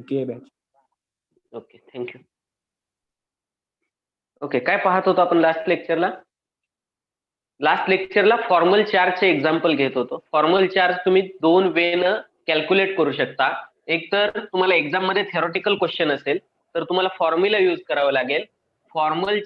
नक्की आहे batch. Okay, thank you. Okay, काय पाहत होतो आपण लास्ट लेक्चरला? लास्ट लेक्चरला फॉर्मल चार्जचे एक्झाम्पल घेत होतो. फॉर्मल चार्ज तुम्ही दोन वेनं कॅल्क्युलेट करू शकता. एक तर तुम्हाला एक्झाम मध्ये थेरॉटिकल क्वेश्चन असेल तर तुम्हाला फॉर्म्युला यूज करावा लागेल. Formal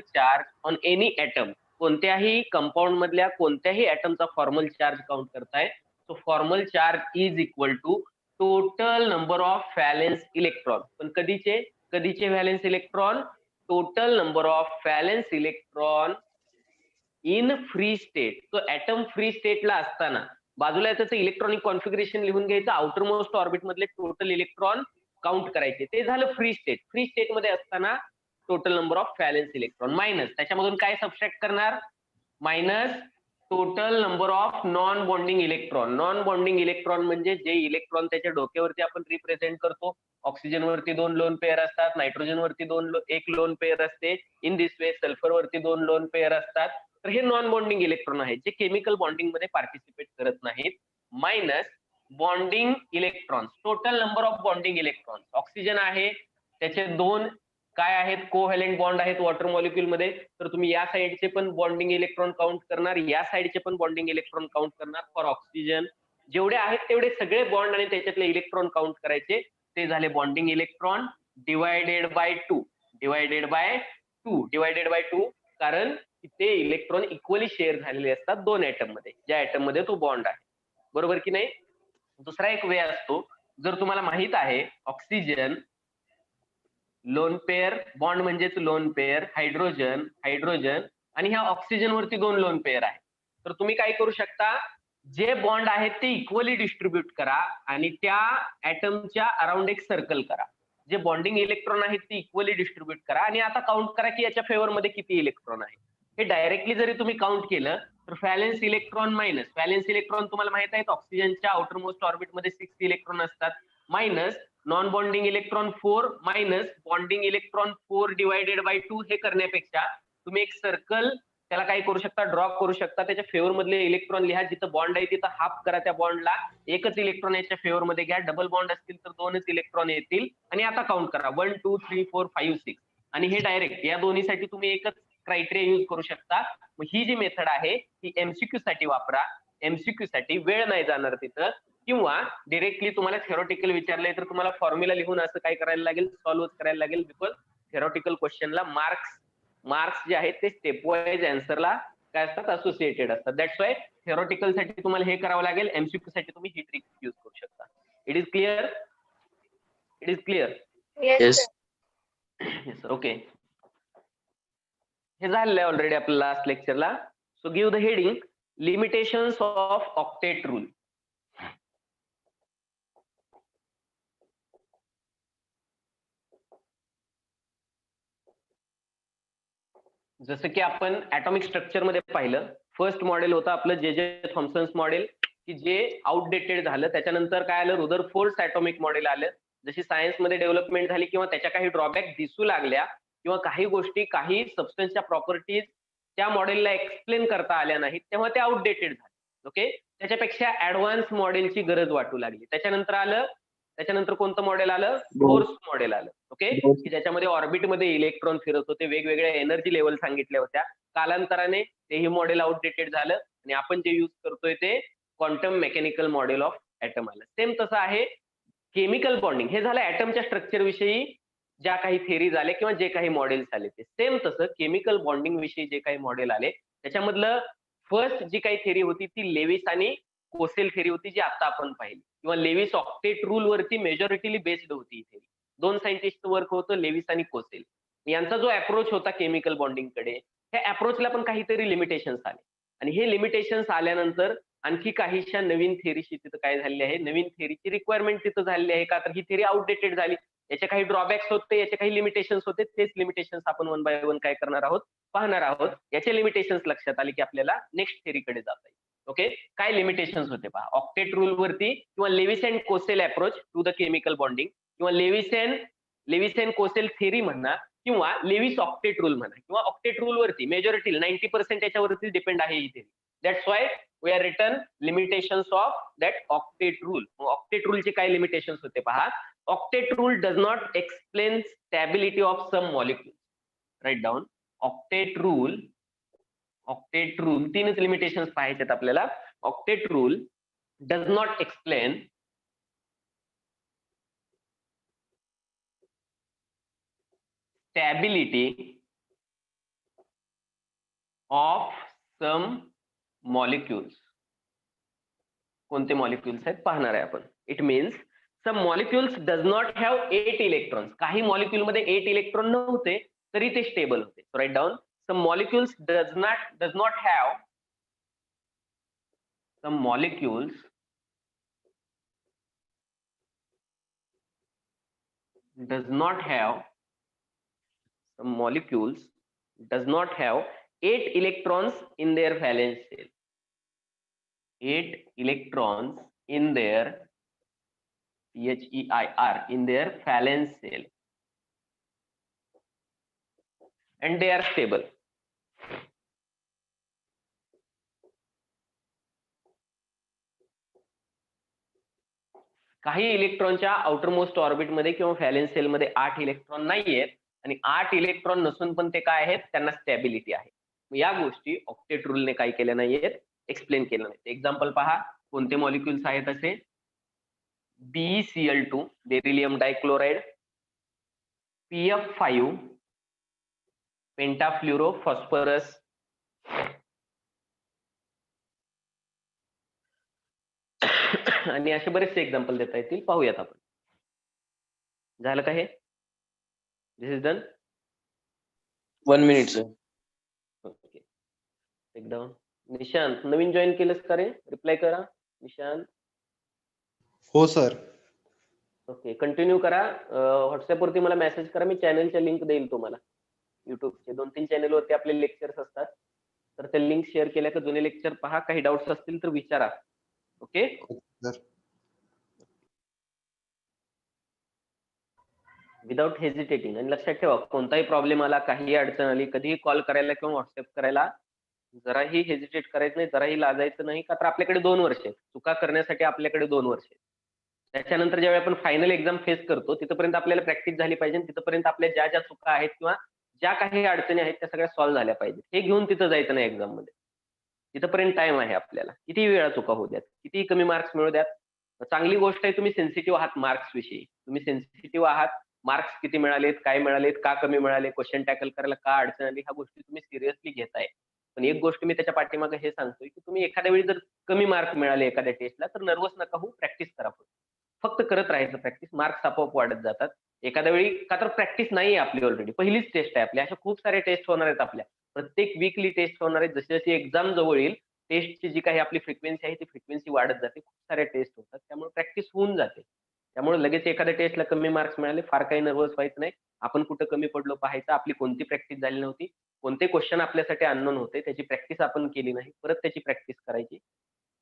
charge on any atom, कोणत्याही कंपाऊंड मधल्या कोणत्याही ॲटमचा फॉर्मल चार्ज काउंट करताय. So formal charge is equal to total number of valence electron. पण कधीचे valence electron? Total number of valence electron in free state. तो ऍटम फ्री स्टेटला असताना बाजूला त्याचं इलेक्ट्रॉनिक कॉन्फिगरेशन लिहून घ्यायचं. आउटर मोस्ट ऑर्बिट मधले टोटल इलेक्ट्रॉन काउंट करायचे. ते झालं फ्री स्टेट. फ्री स्टेट मध्ये असताना total number of valence electron minus त्याच्यामधून काय सबट्रॅक्ट करणार? Minus total number of non bonding electron. Non bonding electron म्हणजे जे इलेक्ट्रॉन त्याच्या डोक्यावरती आपण रिप्रेझेंट करतो. ऑक्सिजन वरती 2 लोन पेअर असतात, नायट्रोजन वरती 1 लोन पेअर असते. इन दिस वे सल्फर वरती 2 लोन पेअर असतात. तर हे नॉन बॉन्डिंग इलेक्ट्रॉन आहेत जे केमिकल बॉन्डिंग मध्ये पार्टिसिपेट करत नाहीत. Minus bonding electrons, total number of bonding electrons. Oxygen आहे त्याचे 2 काय आहेत? कोव्हॅलेंट बॉन्ड आहेत वॉटर मॉलिक्यूल मध्ये. तर तुम्ही या साइडचे पण बॉन्डिंग इलेक्ट्रॉन काउंट करणार, या साइडचे पण बॉन्डिंग इलेक्ट्रॉन काउंट करणार. फॉर ऑक्सिजन जेवढे आहेत तेवढे सगळे बॉन्ड आणि त्याच्यातले इलेक्ट्रॉन काउंट करायचे. ते झाले बॉन्डिंग इलेक्ट्रॉन डिवायडेड बाय 2. कारण ते इलेक्ट्रॉन इक्वली शेअर झालेले असतात 2 ॲटम मध्ये, ज्या ॲटम मध्ये तो बॉन्ड आहे. बरोबर की नाही? दुसरा एक वे असतो, जर तुम्हाला माहित आहे ऑक्सिजन लोन पेअर, बॉन्ड म्हणजेच लोन पेअर, हायड्रोजन आणि ह्या ऑक्सिजन वरती 2 लोन पेअर आहे. तर तुम्ही काय करू शकता? जे बॉन्ड आहेत ते इक्वली डिस्ट्रीब्यूट करा आणि त्या ॲटमच्या अराउंड एक सर्कल करा. जे बॉन्डिंग इलेक्ट्रॉन आहेत ते इक्वली डिस्ट्रीब्यूट करा आणि आता काउंट करा की याच्या फेवर मध्ये किती इलेक्ट्रॉन आहे. हे डायरेक्टली जरी तुम्ही काउंट केलं तर valence electron minus valence electron तुम्हाला माहित आहे ऑक्सिजनच्या आउटर मोस्ट ऑर्बिट मध्ये 6 इलेक्ट्रॉन असतात. Minus non bonding electron 4 minus bonding electron 4 divided by 2 हे करण्यापेक्षा तुम्ही एक सर्कल त्याला काय करू शकता? ड्रॉ करू शकता. त्याच्या फेवर मधले इलेक्ट्रॉन लिहा. जिथं बॉन्ड आहे तिथं हाफ करा त्या बॉन्डला. एकच इलेक्ट्रॉन याच्या फेवर मध्ये घ्या. डबल बॉन्ड असतील तर 2च इलेक्ट्रॉन येतील आणि आता काउंट करा 1 2 3 4 5 6. आणि हे डायरेक्ट या दोन्हीसाठी तुम्ही एकच क्रायटेरिया यूज करू शकता. मग ही जी मेथड आहे ती एमसीक्यू साठी वापरा. एमसीक्यू साठी वेळ नाही जाणार तिथं, किंवा डायरेक्टली तुम्हाला थेरॉटिकल विचारलंय तर तुम्हाला फॉर्म्युला लिहून असं काय करायला लागेल? सॉल्व्ह करायला लागेल. बिकॉज थेरॉटिकल क्वेश्चनला मार्क्स जे आहेत ते स्टेप वाईज आन्सरला काय असतात? असोसिएटेड असतात. दॅट्स वाय थेरॉटिकल साठी तुम्हाला हे करावं लागेल. एमसीक्यू साठी तुम्ही ही ट्रिक यूज करू शकता. It is clear? Yes. Okay, हे झालेलं आहे ऑलरेडी आपल्या लास्ट लेक्चरला. So give the heading limitations of octet rule. जसं की आपण ऍटॉमिक स्ट्रक्चर मध्ये पाहिलं, फर्स्ट मॉडेल होतं आपलं जे थॉम्सन्स मॉडेल, की जे आउटडेटेड झालं. त्याच्यानंतर काय आलं? रुदरफोर्ड ऍटॉमिक मॉडेल आलं. जशी सायन्स मध्ये डेव्हलपमेंट झाली किंवा त्याच्या काही ड्रॉबॅक दिसू लागल्या किंवा काही गोष्टी काही सबस्टन्सच्या प्रॉपर्टीज त्या मॉडेलला एक्सप्लेन करता आल्या नाहीत, तेव्हा ते आउटडेटेड झाले. ओके, त्याच्यापेक्षा ऍडव्हान्स मॉडेलची गरज वाटू लागली. त्याच्यानंतर कोणतं मॉडेल आलं? फोर्स मॉडेल आलं. ओके, की ज्याच्यामध्ये ऑर्बिटमध्ये इलेक्ट्रॉन फिरत होते, वेगवेगळ्या एनर्जी लेवल सांगितल्या होत्या. कालांतराने तेही मॉडेल आउटडेटेड झालं आणि आपण जे यूज करतोय ते quantum mechanical model of atom आलं. सेम तसं आहे केमिकल बॉन्डिंग. हे झालं ऍटमच्या स्ट्रक्चर विषयी ज्या काही थेरीज आले किंवा जे काही मॉडेल्स आले ते. सेम तसं केमिकल बॉन्डिंग विषयी जे काही मॉडेल आले त्याच्यामधलं फर्स्ट जी काही थेरी होती ती लेविस आणि कोसेल थेरी होती, जी आता आपण पाहिली. किंवा लेविस ऑक्टेट रूल वरती मेजॉरिटीली बेस्ड होती ही थेरी. 2 सायंटिस्ट वर्क होतं, लेविस आणि कोसेल. यांचा जो अप्रोच होता केमिकल बॉन्डिंग कडे, त्या अप्रोचला पण काहीतरी लिमिटेशन्स आले आणि हे लिमिटेशन्स आल्यानंतर आणखी काहीशा नवीन थेरीशी तिथं काय झालेली आहे? नवीन थेरीची रिक्वायरमेंट तिथं झालेली आहे. का तर ही थेरी आउटडेटेड झाली. याचे काही ड्रॉबॅक्स होते, याचे काही लिमिटेशन्स होते. तेच लिमिटेशन्स आपण 1 बाय 1 काय करणार आहोत? पाहणार आहोत. याचे लिमिटेशन्स लक्षात आले की आपल्याला नेक्स्ट थेरीकडे जाता येईल. ओके, काय लिमिटेशन्स होते पहा. ऑक्टेट रूल वरती किंवा Lewis and Kossel approach to the chemical bonding, किंवा लेविस अँड कोसेल थेरी म्हणा, किंवा लेविस ऑक्टेट रूल म्हणा, किंवा ऑक्टेट रूल वरती मेजॉरिटी 90% याच्यावरती डिपेंड आहे ही theory. That's why we are written limitations of that octet rule. Octet rule चे काय limitations होते पहा. Octet rule does not explain stability of some molecule. Write down octet rule. Octet rule तीनच limitations पाहायचे आपल्याला. Octet rule does not explain stability of some molecules. कोणते molecules आहेत पाहणार आहे आपण. It means some molecules does not have 8 electrons. काही molecule मध्ये 8 इलेक्ट्रॉन नव्हते तरी ते स्टेबल होते. So write down some molecules does not have some molecules does not have 8 electrons in their valence shell. 8 electrons in their PHEIR in their valence shell, and they are stable. काही इलेक्ट्रॉनच्या outer most orbit मध्ये किंवा valence sale मध्ये 8 electron नाहीयेत आणि 8 electron नसून पण ते काय आहेत, त्यांना स्टॅबिलिटी आहे. या गोष्टी ऑक्टेट रूलने काय केल्या नाहीयेत, एक्सप्लेन केलं नाही. एक्झाम्पल पहा, कोणते मॉलिक्युल्स आहेत असे. BeCl2 बेरिलियम डायक्लोराइड, PF5 पेंटाफ्ल्युरो फॉस्फरस, आणि असे बरेचसे एक्झाम्पल देता येतील, पाहूयात आपण. झालं का हे? This is done. 1 minute sir. Okay, एकदम. निशांत नवीन जॉईन केलंस का रे? रिप्लाय करा निशांत. हो सर. ओके, कंटिन्यू करा. व्हॉट्सअप वरती मला मेसेज करा, मी चॅनलच्या लिंक देईल तुम्हाला. युट्यूबचे 2-3 चॅनल वरती आपले लेक्चर्स असतात, तर ते लिंक शेअर केल्या का जुने लेक्चर पहा. काही डाऊट्स असतील तर विचारा. Okay sir. Without hesitating. आणि लक्षात ठेवा, कोणताही प्रॉब्लेम आला, काही अडचण आली, कधीही कॉल करायला किंवा व्हॉट्सअप करायला जराही हेजिटेट करायचं नाही, जराही लाजायचं नाही. का तर आपल्याकडे 2 वर्ष आहेत. चुका करण्यासाठी आपल्याकडे 2 वर्ष आहेत. त्याच्यानंतर ज्यावेळी आपण फायनल एक्झाम फेस करतो, तिथपर्यंत आपल्याला प्रॅक्टिस झाली पाहिजे. तिथपर्यंत आपल्या ज्या ज्या चुका आहेत किंवा ज्या काही अडचणी आहेत त्या सगळ्या सॉल्व्ह झाल्या पाहिजेत. हे घेऊन तिथं जायचं नाही एक्झाम मध्ये. तिथपर्यंत टाइम आहे आपल्याला. कितीही वेळा चुका होऊ द्यात, कितीही कमी मार्क्स मिळू द्यात. चांगली गोष्ट आहे, तुम्ही सेन्सिटिव्ह आहात मार्क्स विषयी. तुम्ही सेन्सिटिव्ह आहात. मार्क्स किती मिळालेत, काय मिळालेत, का कमी मिळाले, क्वेश्चन टॅकल करायला का अडचण आली, ह्या गोष्टी तुम्ही सिरियसली घेताय. पण एक गोष्ट मी त्याच्या पाठीमागे हे सांगतोय की तुम्ही एखाद्या वेळी जर कमी मार्क मिळाले एखाद्या टेस्टला, तर नर्वस नका होऊ, प्रॅक्टिस करा. फक्त करत राहायचं प्रॅक्टिस, मार्क्स आपोआप वाढत जातात. एखाद्या वेळी का तर प्रॅक्टिस नाही आपली, ऑलरेडी पहिलीच टेस्ट आहे आपली. अशा खूप सारे टेस्ट होणार आहेत आपल्या, प्रत्येक वीकली टेस्ट होणार आहेत. जशी जशी एक्झाम जवळ येईल, टेस्टची जी काही आपली फ्रिक्वेन्सी आहे ती फ्रिक्वेन्सी वाढत जाते. खूप सारे टेस्ट होतात, त्यामुळे प्रॅक्टिस होऊन जाते. त्यामुळे लगेच एखाद्या टेस्टला कमी मार्क्स मिळाले, फार काही नर्वस व्हायचं नाही. आपण कुठं कमी पडलो पाहायचं, आपली कोणती प्रॅक्टिस झाली नव्हती, कोणते क्वेश्चन आपल्यासाठी अननोन होते, त्याची प्रॅक्टिस आपण केली नाही, परत त्याची प्रॅक्टिस करायची.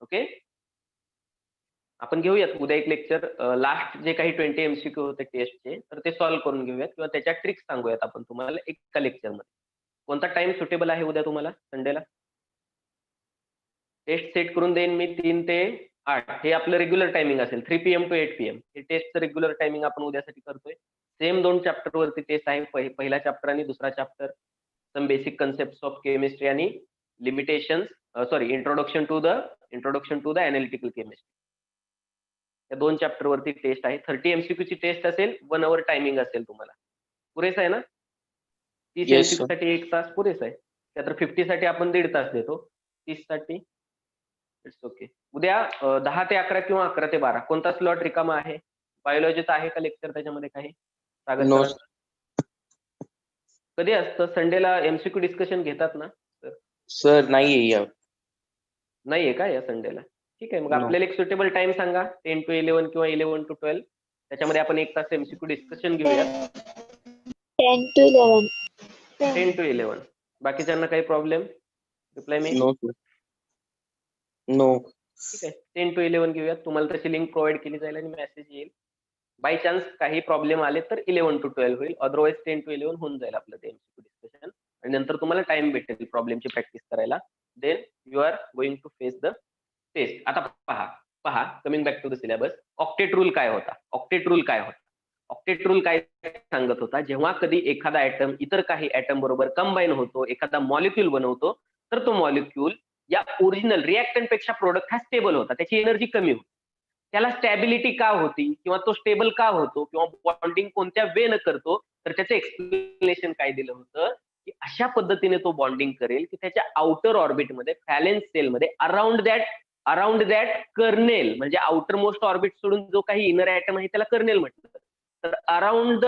ओके, आपण घेऊयात उद्या एक लेक्चर. लास्ट जे काही 20 MCQ होते टेस्टचे, तर ते सॉल्व्ह करून घेऊयात किंवा त्याच्या ट्रिक्स सांगूयात आपण तुम्हाला एका लेक्चरमध्ये. कोणता टाइम सुटेबल आहे उद्या तुम्हाला संडेला? टेस्ट सेट करून देईन मी 3 ते 8. हे आपलं रेग्युलर टायमिंग असेल, 3 PM to 8 PM. हे टेस्टचं रेग्युलर टायमिंग आपण उद्यासाठी करतोय. सेम 2 चॅप्टर वरती टेस्ट आहे, पहिला चॅप्टर आणि दुसरा chapter. Some basic concept of chemistry आणि limitations, introduction to the analytical chemistry. या 2 चॅप्टर वरती टेस्ट आहे. 30 MCQ ची टेस्ट असेल, 1 hour टायमिंग असेल तुम्हाला. पुरेसा आहे ना? 30 Yes, MCQ साठी 1 तास पुरेसा आहे. त्यातर 50 साठी आपण 1.5 तास देतो, 30 साठी इट्स ओके. उद्या 10 ते 11 किंवा 11 ते 12 कोणता स्लॉट रिकामा आहे? बायोलॉजीचा आहे का लेक्चर त्याच्यामध्ये काही? सागर No, सर. कधी असतं? संडेला MCQ डिस्कशन घेतात ना सर? नाहीये या. नाहीये का या संडेला? ठीक आहे, मग No. आपल्याला एक सुटेबल टाइम सांगा, 10 to 11 किंवा 11 to 12. त्याच्यामध्ये आपण 1 तास MCQ डिस्कशन घेऊयात. 10 to 11. 10 to 11. बाकीच्यांना काही प्रॉब्लेम? रिप्लाय मी. No, sir. No. ठीक आहे, 10 to 11 घेऊयात. तुम्हाला तशी लिंक प्रोव्हाइड केली जाईल आणि मेसेज येईल. बाय चान्स काही प्रॉब्लेम आले तर 11 to 12 होईल, अदरवाईज 10 to 11 होऊन जाईल आपलं ते MCQ डिस्कशन. आणि नंतर तुम्हाला टाइम भेटेल प्रॉब्लेमची प्रॅक्टिस करायला. Then you are going to face the test. आता पहा coming back to the syllabus. Octet rule काय होता? ऑक्टेट रूल काय सांगत होता? जेव्हा कधी एखादा ऍटम इतर काही ऍटम बरोबर कंबाईन होतो, एखादा मॉलिक्यूल बनवतो, तर तो मॉलिक्यूल या ओरिजिनल रिएक्टंट पेक्षा प्रोडक्ट हा स्टेबल होता, त्याची एनर्जी कमी होती. त्याला स्टॅबिलिटी का होती किंवा तो स्टेबल का होतो किंवा बॉन्डिंग कोणत्या वेनं करतो, तर त्याचं एक्सप्लेनेशन काय दिलं होतं की अशा पद्धतीने तो बॉन्डिंग करेल की त्याच्या आउटर ऑर्बिटमध्ये व्हॅलेन्स सेलमध्ये अराउंड दॅट कर्नेल, म्हणजे आउटर मोस्ट ऑर्बिट सोडून जो काही इनर ऍटम आहे त्याला कर्नेल म्हटलं. तर around the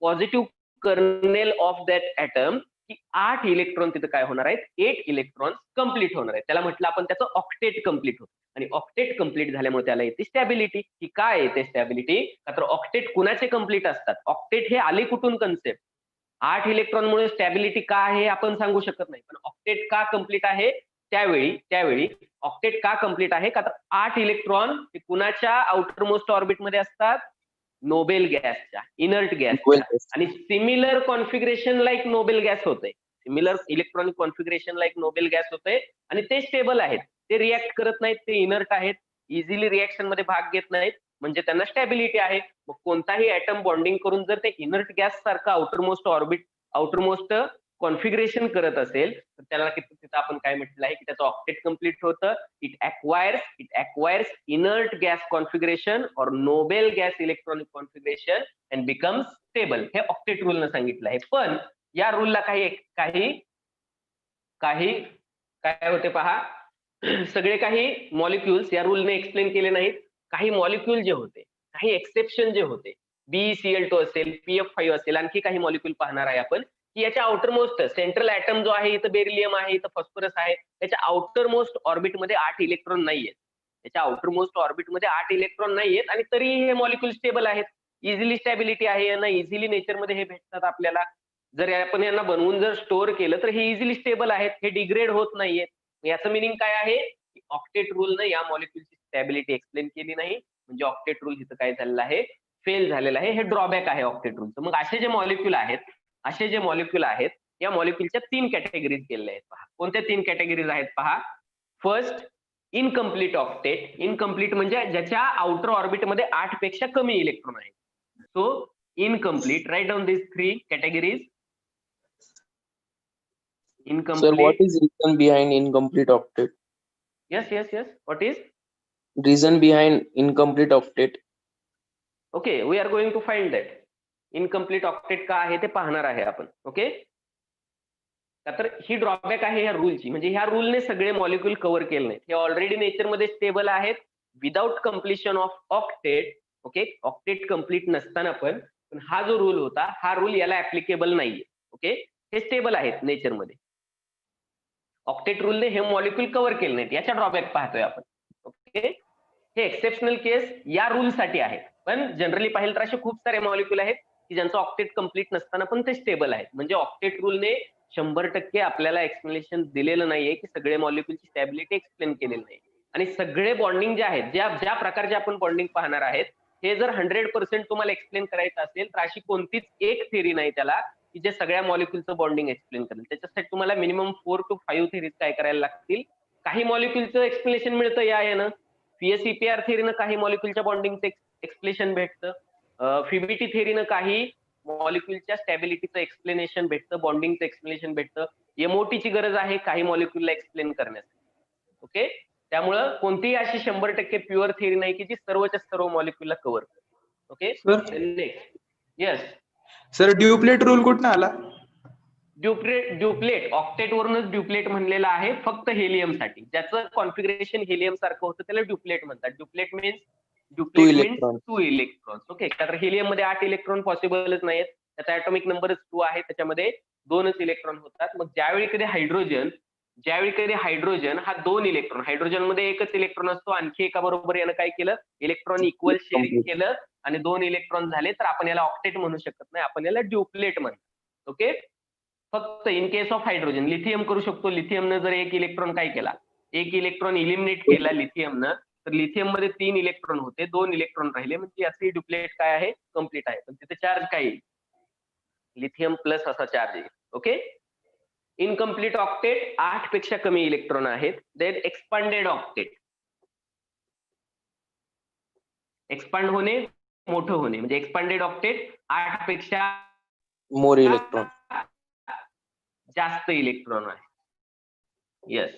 positive kernel of that atom की 8 इलेक्ट्रॉन तिथं काय होणार आहेत? 8 इलेक्ट्रॉन कंप्लीट होणार आहेत. त्याला म्हटलं आपण त्याचं ऑक्टेट कंप्लीट होतं. आणि ऑक्टेट कंप्लीट झाल्यामुळे त्याला येते स्टॅबिलिटी. की काय येते स्टॅबिलिटी? का तर ऑक्टेट कुणाचे कंप्लीट असतात? ऑक्टेट हे आले कुठून कन्सेप्ट? 8 इलेक्ट्रॉनमुळे स्टॅबिलिटी का आहे आपण सांगू शकत नाही, पण ऑक्टेट का कंप्लीट आहे? त्यावेळी ऑक्टेट का कंप्लीट आहे? का तर 8 इलेक्ट्रॉन हे कुणाच्या आउटर मोस्ट ऑर्बिटमध्ये असतात? नोबेल गॅसच्या, इनर्ट गॅसच्या. आणि similar configuration like noble gas होते, similar electronic configuration like noble gas होते आणि ते स्टेबल आहेत, ते रिॲक्ट करत नाहीत, ते इनर्ट आहेत, इझिली रिॲक्शन मध्ये भाग घेत नाहीत, म्हणजे त्यांना स्टॅबिलिटी आहे. मग कोणताही ऍटम बॉन्डिंग करून जर ते इनर्ट गॅस सारखं आउटरमोस्ट कॉन्फिगरेशन करत असेल तर त्याला तिथं आपण काय म्हटलं आहे की त्याचं ऑक्टेट कंप्लीट होतं. It acquires inert gas configuration और noble gas electronic configuration and becomes stable. हे ऑक्टेट रूलनं सांगितलं आहे. पण या रूलला काही काय होते पहा, सगळे काही मॉलिक्युल्स या रूलने एक्सप्लेन केले नाहीत. काही मॉलिक्यूल जे होते, काही एक्सेप्शन जे होते, BeCl2 असेल, PF5 असेल, आणखी काही मॉलिक्यूल पाहणार आहे आपण की याच्या आउटरमोस्ट सेंट्रल ऍटम जो आहे, इथं बेरिलियम आहे, इथं फॉस्फरस आहे, त्याच्या आउटरमोस्ट ऑर्बिटमध्ये 8 इलेक्ट्रॉन नाहीयेत. त्याच्या आउटरमोस्ट ऑर्बिटमध्ये 8 इलेक्ट्रॉन नाहीयेत आणि तरीही हे मॉलिक्यूल स्टेबल आहेत. इझिली स्टॅबिलिटी आहे यांना, इझिली नेचरमध्ये हे भेटतात आपल्याला. जर आपण यांना बनवून जर स्टोअर केलं तर हे इझिली स्टेबल आहेत, हे डिग्रेड होत नाहीयेत. याचं मिनिंग काय आहे? ऑक्टेट रूलनं या मॉलिक्यूलची स्टॅबिलिटी एक्सप्लेन केली नाही, म्हणजे ऑक्टेट रूल इथं काय झालेलं आहे? फेल झालेलं आहे. हे ड्रॉबॅक आहे ऑक्टेट रूलचं. मग असे जे मॉलिक्यूल आहेत या मॉलिक्यूलच्या 3 कॅटेगरीज केलेल्या आहेत पहा. कोणत्या 3 कॅटेगरीज आहेत पहा? First, incomplete octet. इनकम्प्लीट म्हणजे ज्याच्या आउटर ऑर्बिटमध्ये 8 पेक्षा कमी इलेक्ट्रॉन आहेत. So incomplete, write down this 3 categories. Sir, what Incomplete. is reason behind incomplete octet? Yes. What is? Reason behind incomplete octet? Okay, we are going to find that. Incomplete octet का आहे ते पाहणार आहे आपण. Okay, तर ही drawback आहे या रूलची, म्हणजे ह्या रूलने सगळे मॉलिक्यूल कव्हर केले नाहीत. हे ऑलरेडी नेचरमध्ये स्टेबल आहेत without completion of octet. Okay, octet complete नसताना पण हा जो रूल होता, हा रूल याला ऍप्लिकेबल नाहीये. ओके, हे स्टेबल आहेत नेचरमध्ये. ऑक्टेट रूलने हे मॉलिक्यूल कव्हर केले नाहीत, याच्या ड्रॉबॅक पाहतोय आपण. ओके, हे एक्सेप्शनल केस या रूल साठी आहेत, पण जनरली पाहिलं तर असे खूप सारे मॉलिक्यूल आहेत की ज्यांचं ऑक्टेट कम्प्लीट नसताना पण ते स्टेबल आहेत. म्हणजे ऑक्टेट रूलने 100% आपल्याला एक्सप्लेनेशन दिलेलं नाहीये की सगळे मॉलिक्यूलची स्टॅबिलिटी एक्सप्लेन केलेली नाही. आणि सगळे बॉन्डिंग जे आहेत, ज्या प्रकारचे आपण बॉन्डिंग पाहणार आहेत, हे जर 100% तुम्हाला एक्सप्लेन करायचं असेल तर अशी कोणतीच एक थिअरी नाही त्याला की जे सगळ्या मॉलिक्यूलचं बॉन्डिंग एक्सप्लेन करेल. त्याच्यासाठी तुम्हाला मिनिमम 4 to 5 थिअरीज काय करायला लागतील. काही मॉलिक्यूलचं एक्सप्लेनेशन मिळतं यानं, PSEPR थिअरीनं काही मॉलिक्यूलच्या बॉन्डिंगचं एक्सप्लेनेशन भेटतं, फिबिटी थिअरीनं काही मॉलिक्यूलच्या स्टॅबिलिटीचं एक्सप्लेनेशन भेटतं, बॉन्डिंगचं एक्सप्लेनेशन भेटतं. एमओटीची गरज आहे काही मॉलिक्यूलला एक्सप्लेन करण्यासाठी. ओके, त्यामुळं कोणतीही अशी 100% प्युअर थिअरी नाही की जी सर्वच्या सर्व मॉलिक्यूलला कव्हर करते. Okay, next. Yes sir, duplet rule कुठनं आला? ड्युप्लेट ऑक्टेट वरूनच ड्युप्लेट म्हणलेला आहे, फक्त हेलियम साठी. ज्याचं कॉन्फिगरेशन हेलियम सारखं होतं त्याला ड्युप्लेट म्हणतात. ड्युप्लेट मीन्स 2 इलेक्ट्रॉन्स. ओके, तर हेलियम मध्ये 8 इलेक्ट्रॉन पॉसिबलच नाहीत, त्याचा ऍटॉमिक नंबरच 2 आहे, त्याच्यामध्ये 2च इलेक्ट्रॉन होतात. मग ज्यावेळी कधी हायड्रोजन हा 2 इलेक्ट्रॉन, हायड्रोजन मध्ये एकच इलेक्ट्रॉन असतो, आणखी एका बरोबर यानं काय केलं, इलेक्ट्रॉन इक्वल शेअरिंग केलं आणि 2 इलेक्ट्रॉन झाले, तर आपण याला ऑक्टेट म्हणू शकत नाही, आपण याला ड्युप्लेट म्हणतो. ओके, फक्त in case of hydrogen. Lithium करू शकतो, लिथियमनं जर एक इलेक्ट्रॉन काय केला, एक इलेक्ट्रॉन इलिमिनेट केला लिथियमनं, तर लिथियम मध्ये 3 इलेक्ट्रॉन होते, 2 इलेक्ट्रॉन राहिले, म्हणजे याचे ड्युप्लेट काय आहे, कम्प्लीट आहे. पण तिथे चार्ज काय येईल, लिथियम प्लस असा चार्ज येईल. ओके, इनकम्प्लीट ऑक्टेट 8 पेक्षा कमी इलेक्ट्रॉन आहेत. देन एक्सपांडेड ऑक्टेट, एक्सपांड होणे, मोठं होणे, म्हणजे एक्सपांडेड ऑक्टेट 8 पेक्षा मोर इलेक्ट्रॉन. जास्त इलेक्ट्रॉन आहे. Yes.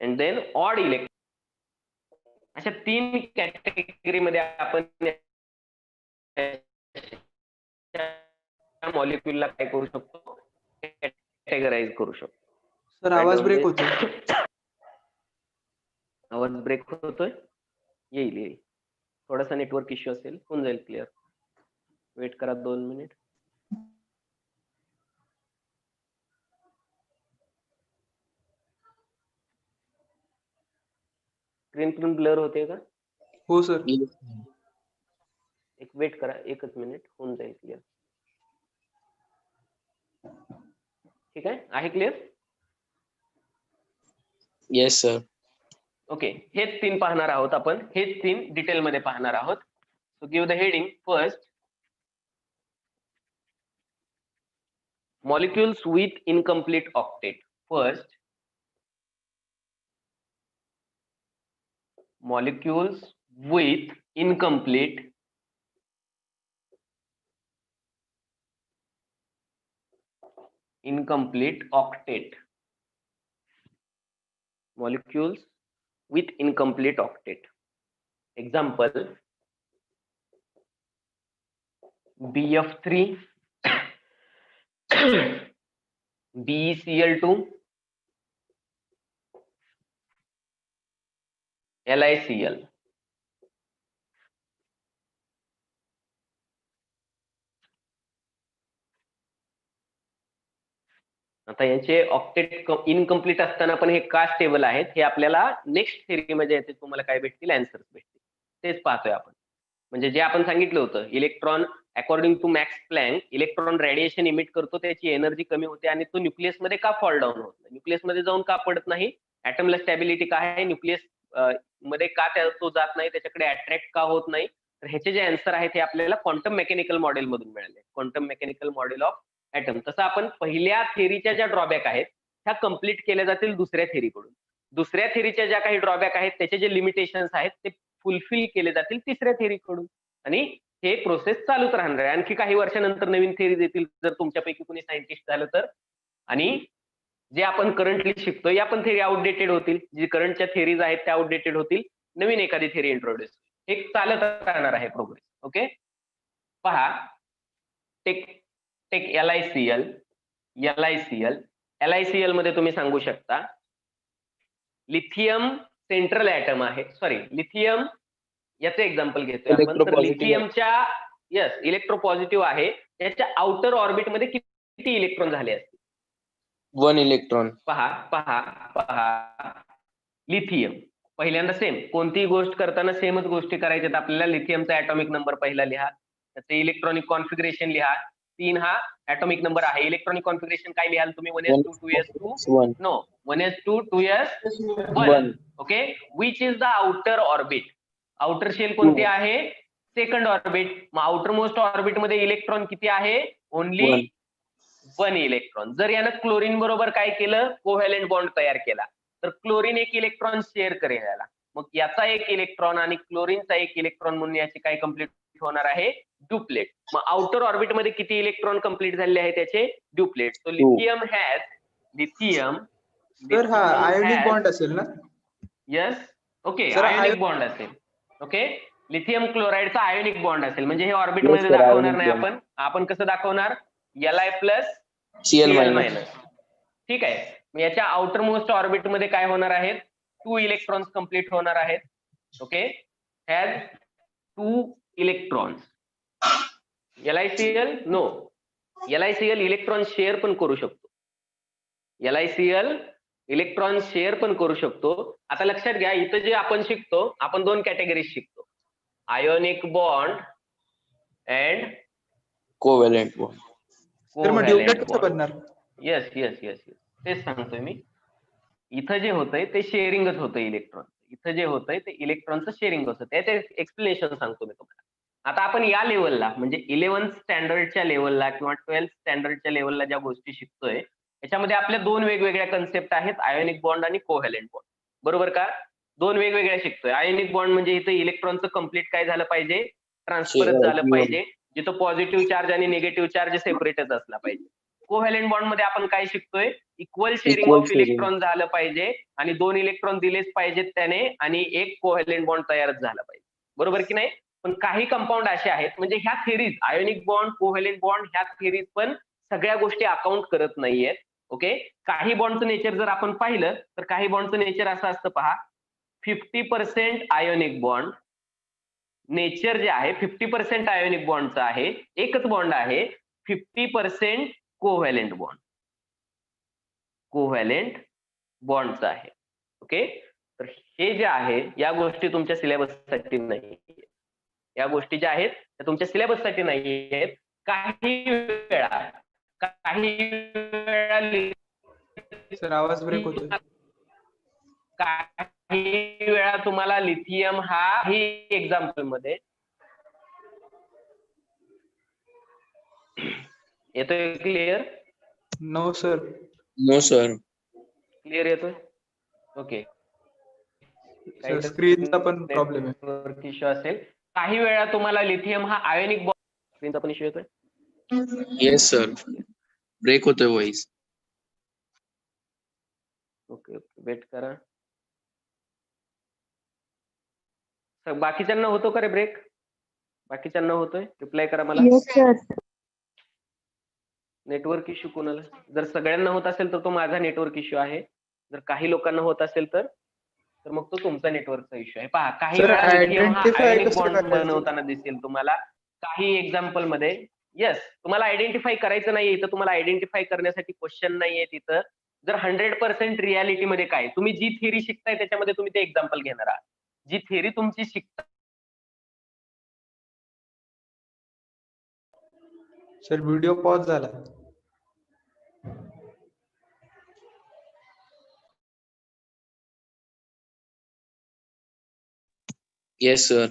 And then odd electron. अशा 3 कॅटेगरी मध्ये आपण मॉलिक्यूलला काय करू शकतो, कॅटेगराइज करू शकतो. सर आवाज ब्रेक होतोय. आवाज ब्रेक होतोय. येईल थोडासा नेटवर्क इश्यू असेल, होऊन जाईल क्लिअर. वेट करा 2 मिनिट. स्क्रीन पण ब्लर होते का? हो सर. एक वेट करा, 1च मिनिट, होऊन जाईल क्लिअर. ठीक आहे क्लिअर? Yes sir. ओके, हेच 3 पाहणार आहोत आपण. हेच 3 डिटेल मध्ये पाहणार आहोत. So give the heading. First, molecules with incomplete octet. First, molecules with incomplete octet. Molecules with incomplete octet. Example, BF3, BeCl2, LiCl. आता यांचे ऑक्टेट इनकम्प्लीट असताना पण हे का स्टेबल आहेत, हे आपल्याला नेक्स्ट थेरी मध्ये येते, तुम्हाला काय भेटतील, आन्सर्स भेटतील. तेच पाहतोय आपण. म्हणजे जे आपण सांगितलं होतं, electron according to Max Planck, electron radiation emit करतो, त्याची एनर्जी कमी होते आणि तो न्यूक्लियस मध्ये का फॉल डाऊन होत नाही, न्यूक्लियस मध्ये जाऊन का पडत नाही, ऍटमला स्टॅबिलिटी काय आहे, न्यूक्लियस मध्ये का तो जात नाही, त्याच्याकडे अट्रॅक्ट का होत नाही. तर ह्याचे जे आन्सर आहेत हे आपल्याला क्वांटम मेकॅनिकल मॉडेल मधून मिळाले. Quantum mechanical model of atom. तसं आपण पहिल्या थेरीच्या ज्या ड्रॉबॅक आहेत ह्या कम्प्लीट केल्या जातील दुसऱ्या थेरीकडून. दुसऱ्या थेरीच्या ज्या काही ड्रॉबॅक आहेत त्याचे जे लिमिटेशन्स आहेत ते फुलफिल केले जातील तिसऱ्या थेरीकडून. आणि हे प्रोसेस चालूच राहणार आहे. आणखी काही वर्षानंतर नवीन थेरी देतील जर तुमच्यापैकी कोणी सायंटिस्ट झालं तर. आणि जे आपण करंटली शिकतो या पण थेरी आउटडेटेड होतील. जी करंटच्या थेरीज आहेत त्या आउटडेटेड होतील. नवीन एखादी थेरी इंट्रोड्यूस. हे चालत राहणार आहे प्रोग्रेस. ओके, पहा. Take LiCl. LiCl मध्ये तुम्ही सांगू शकता लिथियम सेंट्रल ऍटम आहे. सॉरी, लिथियम याचं एक्झाम्पल घेतोय आपण. तर लिथियमच्या यस इलेक्ट्रोपॉझिटिव्ह आहे. याच्या आउटर ऑर्बिट मध्ये किती इलेक्ट्रॉन झाले असतील? 1 इलेक्ट्रॉन. पहा लिथियम पहिल्यांदा सेम, कोणतीही गोष्ट करताना सेमच गोष्टी करायच्यात आपल्याला. लिथियमचा ऍटॉमिक नंबर पहिला लिहा, त्याचे इलेक्ट्रॉनिक कॉन्फिगरेशन लिहा. 3 हा ऍटॉमिक नंबर आहे. इलेक्ट्रॉनिक कॉन्फिगरेशन काय लिहाल तुम्ही? 1s2 2s2 no 1s2 2s1. Okay, which is the outer orbit. Outer shell कोणती आहे? Second orbit. मग आउटर मोस्ट ऑर्बिट मध्ये इलेक्ट्रॉन किती आहे? Only 1 electron. जर यानं क्लोरीन बरोबर काय केलं? कोव्हॅलेंट बॉन्ड तयार केला, तर क्लोरीन 1 इलेक्ट्रॉन शेअर करेल याला. मग याचा 1 इलेक्ट्रॉन आणि क्लोरीनचा 1 इलेक्ट्रॉन म्हणून याची काय कम्प्लीट होणार आहे? ड्युप्लेट. मग आउटर ऑर्बिट मध्ये किती इलेक्ट्रॉन कम्प्लीट झालेले आहे त्याचे? ड्युप्लेट. सो लिथियम हॅज सर हा आयोनिक बॉन्ड असेल ना? Yes. Okay, Sir, ionic bond असेल. ओके, लिथियम क्लोराइडचा आयोनिक बॉन्ड असेल. म्हणजे हे ऑर्बिट मध्ये दाखवणार नाही आपण. आपण कसं दाखवणार? Li+Cl-. ठीक आहे. मग याच्या आउटर मोस्ट ऑर्बिट मध्ये काय होणार आहेत? 2 इलेक्ट्रॉन्स कम्प्लीट होणार आहेत. Okay, has 2 electrons. LiCl no. LiCl electron share पण करू शकतो. LiCl इलेक्ट्रॉन शेअर पण करू शकतो. आता लक्षात घ्या, इथं जे आपण शिकतो, आपण 2 कॅटेगरीज शिकतो, ionic bond and covalent bond. तर मग ड्युप्लेट कसं बनणार? येस तेच सांगतोय मी. इथं जे होतंय ते शेअरिंगच होतं इलेक्ट्रॉन. इथं जे होतंय ते इलेक्ट्रॉनचं शेअरिंग होतं. त्याचे एक्सप्लेनेशन सांगतो मी तुम्हाला. आता आपण या लेवलला म्हणजे 11th स्टँडर्डच्या लेवलला किंवा 12th स्टँडर्डच्या लेवलला ज्या गोष्टी शिकतोय त्याच्यामध्ये आपल्या दोन वेगवेगळ्या कन्सेप्ट आहेत, आयोनिक बॉन्ड आणि कोव्हॅलेंट बॉन्ड. बरोबर का? दोन वेगवेगळ्या शिकतोय. आयोनिक बॉन्ड म्हणजे इथं इलेक्ट्रॉनचं कम्प्लीट काय झालं पाहिजे, ट्रान्सफरच झालं P1. पाहिजे, जिथं पॉझिटिव्ह चार्ज आणि निगेटिव्ह चार्ज सेपरेटच असला पाहिजे. कोव्हॅलेंट बॉन्ड मध्ये आपण काय शिकतोय, equal sharing Equal of sharing. Electron झालं पाहिजे आणि 2 इलेक्ट्रॉन दिलेच पाहिजेत त्याने आणि एक कोव्हॅलेंट बॉन्ड तयारच झाला पाहिजे. बरोबर की नाही? पण काही कंपाऊंड असे आहेत म्हणजे ह्या theories ionic bond, covalent bond ह्या थेरीज पण सगळ्या गोष्टी अकाउंट करत नाहीयेत. ओके, काही बॉन्डचं नेचर जर आपण पाहिलं तर काही बॉन्डचं नेचर असं असतं पहा, 50% आयोनिक बॉन्ड नेचर जे आहे 50% आयोनिक बॉन्डचं आहे, एकच बॉन्ड आहे 50% कोव्हॅलेंट बॉन्ड, कोव्हॅलेंट बॉन्डचं आहे. ओके, तर हे जे आहे या गोष्टी तुमच्या सिलेबससाठी नाही, या गोष्टी ज्या आहेत त्या तुमच्या सिलेबससाठी नाही आहेत. काही वेळा सर आवाज ब्रेक होतोय. काही वेळा तुम्हाला लिथियम हा ही एक्झाम्पल मध्ये येतोय. Clear? No sir. No, sir. Clear येतोय? ओके. सर स्क्रीनचा पण प्रॉब्लेम आहे. नेटवर्क इश्यू असेल. काही वेळा तुम्हाला लिथियम हा आयोनिक बॉन्ड, स्क्रीनचा पण इश्यू येतोय. Yes, sir. Break होतोय voice. ओके ओके, वेट करा. बाकीच्यांना होतो का रे ब्रेक? बाकीच्यांना होतोय? रिप्लाय करा मला. Yes, sir. नेटवर्क इश्यू कोणाला? जर सगळ्यांना होत असेल तर तो माझा नेटवर्क इश्यू आहे. जर काही लोकांना होत असेल तर मग तो तुमचा नेटवर्कचा इश्यू आहे. पहा, काही Sir, वेळा लिथियम हा identify आयोनिक कसं बॉन्ड करायचं? बनवताना दिसेल तुम्हाला. काही एक्झाम्पल मध्ये येस, तुम्हाला आयडेंटिफाय करायचं नाहीये इथं, तुम्हाला आयडेंटिफाय करण्यासाठी क्वेश्चन नाहीये तिथं. जर 100% रियालिटी मध्ये काय, तुम्ही जी थिअरी शिकताय त्याच्यामध्ये तुम्ही ते एक्झाम्पल घेणार आहात. जी थिअरी तुमची शिकता सर व्हिडिओ पॉज झाला. Yes, sir.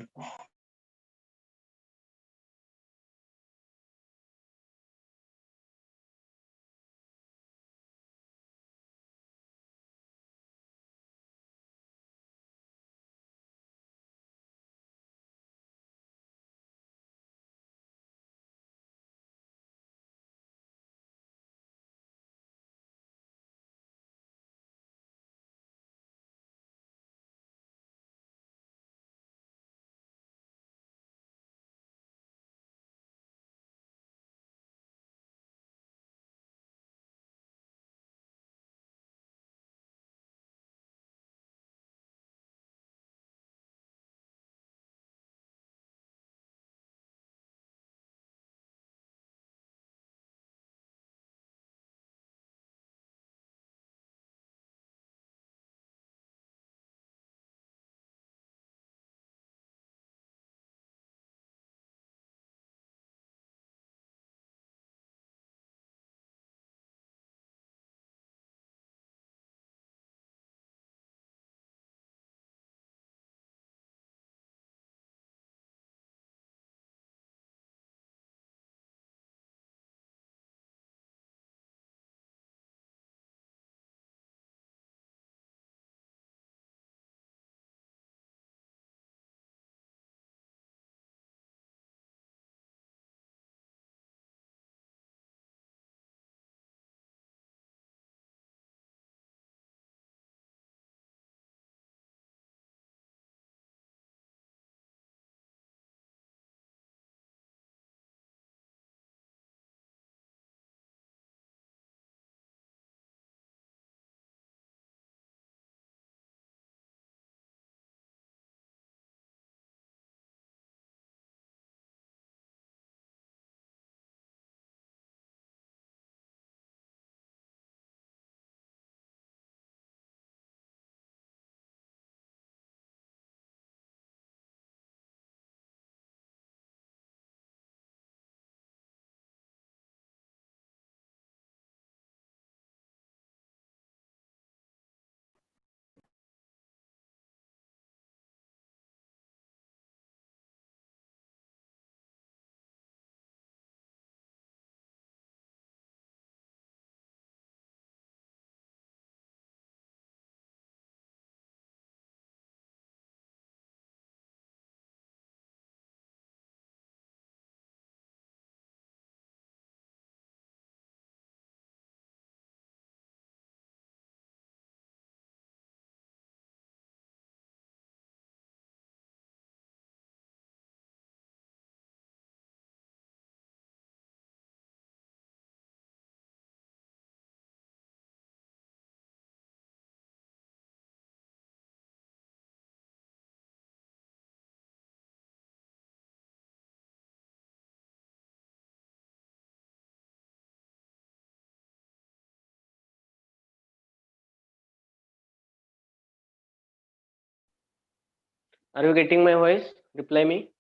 Are you getting my voice? Reply me.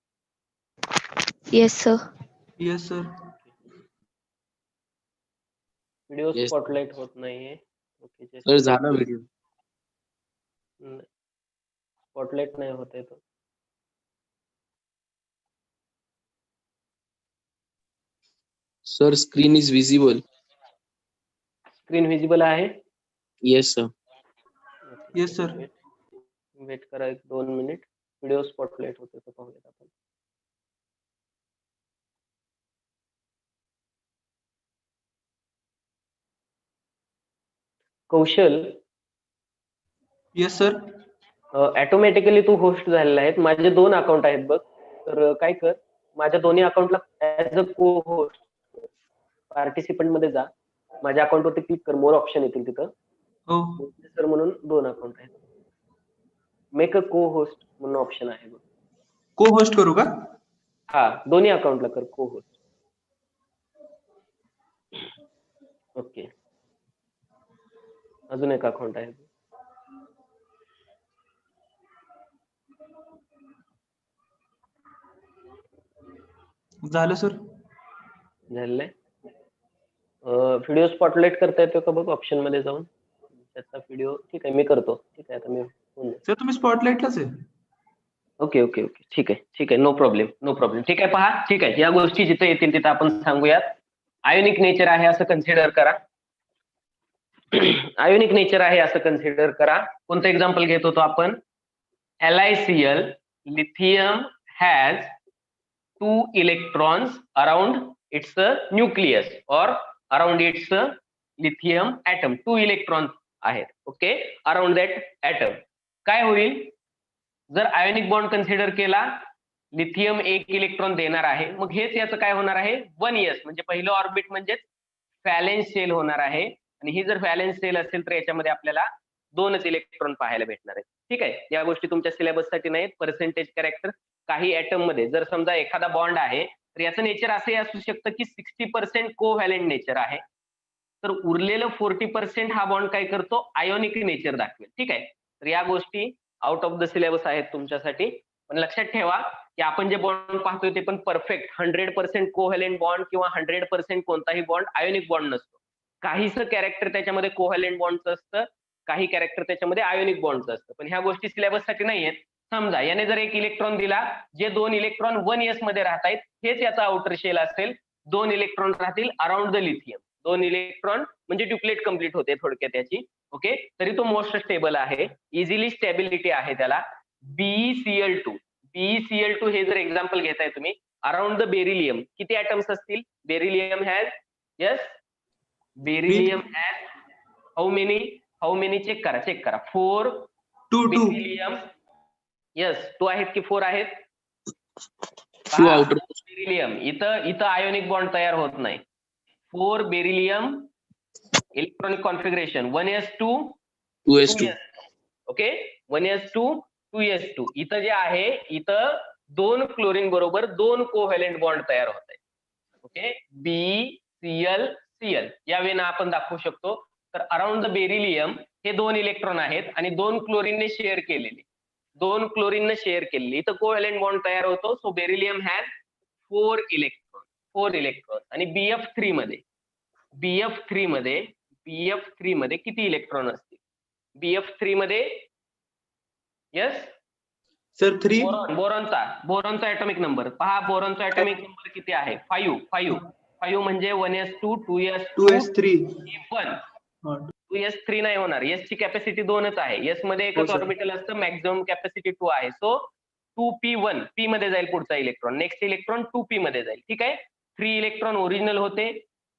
Yes, sir. Yes, sir. Video Yes. Spotlight होत नाहीये. ओके, सर झाला व्हिडिओ. स्पॉटलाइट नाही होत आहे तो. Sir screen is visible. Screen visible आहे. Yes sir. Yes, sir. Wait करा 1-2 minute. Video spotlight होते तो पाहूयात आपण. Kaushal, Yes, sir. ऑटोमॅटिकली तू होस्ट झालेला आहे. माझे 2 अकाउंट आहेत बघ. तर काय कर, माझ्या दोन्ही अकाउंटला ऍज अ को होस्ट पार्टिसिपंट मध्ये जा. माझ्या अकाउंटवरती क्लिक कर, मोर ऑप्शन येतील तिथं. Oh, सर म्हणून 2 अकाउंट आहेत. मेक अ को होस्ट म्हणून ऑप्शन आहे बघ. co-host करू का? हा, दोन्ही अकाउंटला कर को होस्ट. ओके, अजून एक अकाउंट आहे. झालं सर. झालेलं आहे. व्हिडिओ स्पॉटलाइट करता येतो का बघ ऑप्शन मध्ये जाऊन. त्याचा व्हिडिओ ठीक आहे, मी करतो. ठीक आहे, आता मी होऊन जाईल. सर तुम्ही स्पॉटलाइटलाच आहे. ओके ओके ओके, ठीक आहे, नो प्रॉब्लेम नो प्रॉब्लेम. ठीक आहे, पहा, ठीक आहे, या गोष्टी जिथे येतील तिथे आपण सांगूयात. आयोनिक नेचर आहे असं कन्सिडर करा. आयोनिक नेचर आहे असं कन्सिडर करा. कोणतं एक्झाम्पल घेत होतो आपण? LiCl, lithium has 2 electrons around its nucleus or around its lithium atom. 2 electrons आहेत. Okay, around that atom. काय होईल जर आयोनिक बॉन्ड कन्सिडर केला? लिथियम 1 इलेक्ट्रॉन देणार आहे. मग हेच याचं काय होणार आहे? 1s म्हणजे पहिलं ऑर्बिट म्हणजेच व्हॅलेन्स शेल होणार आहे. आणि ही जर व्हॅलेन्स शेल असेल तर याच्यामध्ये आपल्याला 2च इलेक्ट्रॉन पाहायला भेटणार आहेत. ठीक आहे, या गोष्टी तुमच्या सिलेबस साठी नाहीत. पर्सेंटेज कॅरेक्टर काही ऍटम मध्ये जर समजा एखादा बॉन्ड आहे तर याचं नेचर असंही असू शकतं की 60% कोव्हॅलेंट नेचर आहे, तर उरलेलं 40% हा बॉन्ड काय करतो? आयोनिक नेचर दाखवेल. ठीक आहे, तर या गोष्टी आउट ऑफ द सिलेबस आहेत तुमच्यासाठी. पण लक्षात ठेवा की आपण जे बॉन्ड पाहतोय ते पण परफेक्ट 100% कोव्हॅलेंट बॉन्ड किंवा 100% कोणताही बॉन्ड आयोनिक बॉन्ड नसतो. काहीसं कॅरेक्टर त्याच्यामध्ये कोव्हॅलेंट बॉन्डचं असतं, काही कॅरेक्टर त्याच्यामध्ये आयोनिक बॉन्डचं असतं. पण ह्या गोष्टी सिलेबस साठी नाहीयेत. समजा याने जर 1 इलेक्ट्रॉन दिला, जे 2 इलेक्ट्रॉन 1s मध्ये राहतायत, हेच याचा आउटर शेल असेल. 2 इलेक्ट्रॉन राहतील अराउंड द लिथियम. 2 इलेक्ट्रॉन म्हणजे ड्युप्लेट कंप्लीट होते थोडक्यात त्याची. ओके, तरी तो मोस्ट स्टेबल आहे, इझिली स्टेबिलिटी आहे त्याला. BeCl2 हे जर एक्झाम्पल घेताय तुम्ही, अराउंड द बेरिलियम किती ऍटम्स असतील? Beryllium has, yes, beryllium has how many check करा 4 2 बेरिलियम. यस, 2 आहेत की 4 आहेत? Two outer. बेरिलियम, इथं आयोनिक बॉन्ड तयार होत नाही. 4 beryllium electronic configuration 1s2 2s2. Okay, 1s2 2s2. इथं जे आहे, इथं 2 क्लोरीन बरोबर 2 कोव्हॅलेंट बॉन्ड तयार होत आहेत. ओके, BCl या वेळेला आपण दाखवू शकतो. तर अराउंड द बेरिलियम हे 2 इलेक्ट्रॉन आहेत आणि 2 क्लोरीनने शेअर केलेले, 2 क्लोरीनने शेअर केलेले, इथं कोव्हॅलेंट बॉन्ड तयार होतो. So beryllium has 4 electron. आणि BF3 मध्ये किती इलेक्ट्रॉन असतील? BF3 मध्ये, यस सर 3. बोरॉनचा ॲटॉमिक नंबर पहा. बोरॉनचा ॲटॉमिक नंबर किती आहे? 5 म्हणजे 1s2 2s2 2s3. 1. 2s3 नाही होणार. एस ची कॅपॅसिटी 2च आहे. एस मध्ये एकच sir. ऑर्बिटल असतं, मॅक्झिमम कॅपॅसिटी 2 आहे. सो 2p1 p मध्ये जाईल पुढचा इलेक्ट्रॉन, नेक्स्ट इलेक्ट्रॉन 2p मध्ये जाईल. ठीक आहे, 3 इलेक्ट्रॉन ओरिजिनल होते.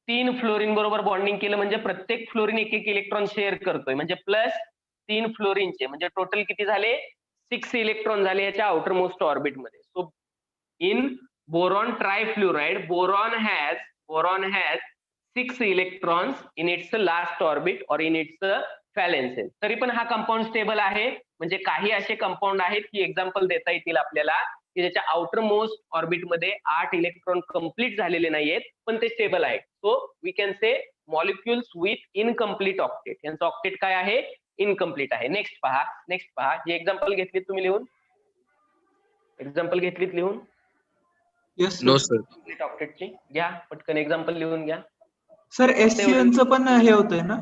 3 फ्लोरीन बरोबर बॉन्डिंग केलं म्हणजे प्रत्येक फ्लोरीन 1 इलेक्ट्रॉन शेअर करतोय, म्हणजे प्लस 3 फ्लोरीनचे म्हणजे टोटल किती झाले? 6 इलेक्ट्रॉन झाले याच्या आउटर मोस्ट ऑर्बिट मध्ये. So in boron trifluoride, boron has 6 electrons in its last orbit और इन इट्स व्हॅलेन्स शेल. तरी पण हा कंपाऊंड स्टेबल आहे. म्हणजे काही असे कंपाऊंड आहेत की एक्झाम्पल देता येतील आपल्याला की ज्याच्या आउटर मोस्ट ऑर्बिट मध्ये 8 इलेक्ट्रॉन कंप्लीट झालेले नाहीयेत, पण ते स्टेबल आहेत. So we can say molecules with incomplete octet. यांचं ऑक्टेट काय आहे? इनकम्प्लीट आहे. नेक्स्ट पहा, जे एक्झाम्पल घेतले तुम्ही लिहून. एक्झाम्पल घेतलीत लिहून? Yes No, sir. sir. ऑक्टेटची घ्या पटकन एक्झाम्पल लिहून घ्या. सर SCN चं पण हे होतंय ना?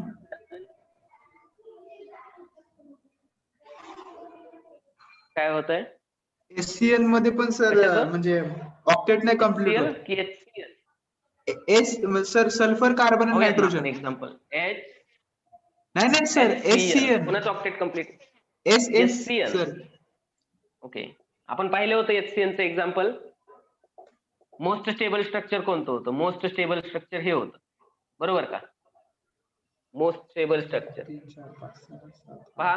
काय होतंय? SCN मध्ये पण सर कशाचं? म्हणजे ऑक्टेट नाही कम्प्लीट HCl होत. की HCl? सर सल्फर कार्बन आणि नायट्रोजन. एक्झाम्पल नाही सर SCN. पुन्हा octet complete. SS HCl. Sir. Okay, आपण पाहिलं होतं HCN चं एक्झाम्पल. मोस्ट स्टेबल स्ट्रक्चर कोणतं होतं? मोस्ट स्टेबल स्ट्रक्चर हे होतं, बरोबर का? मोस्ट स्टेबल स्ट्रक्चर 3 4 5 6 7 पहा,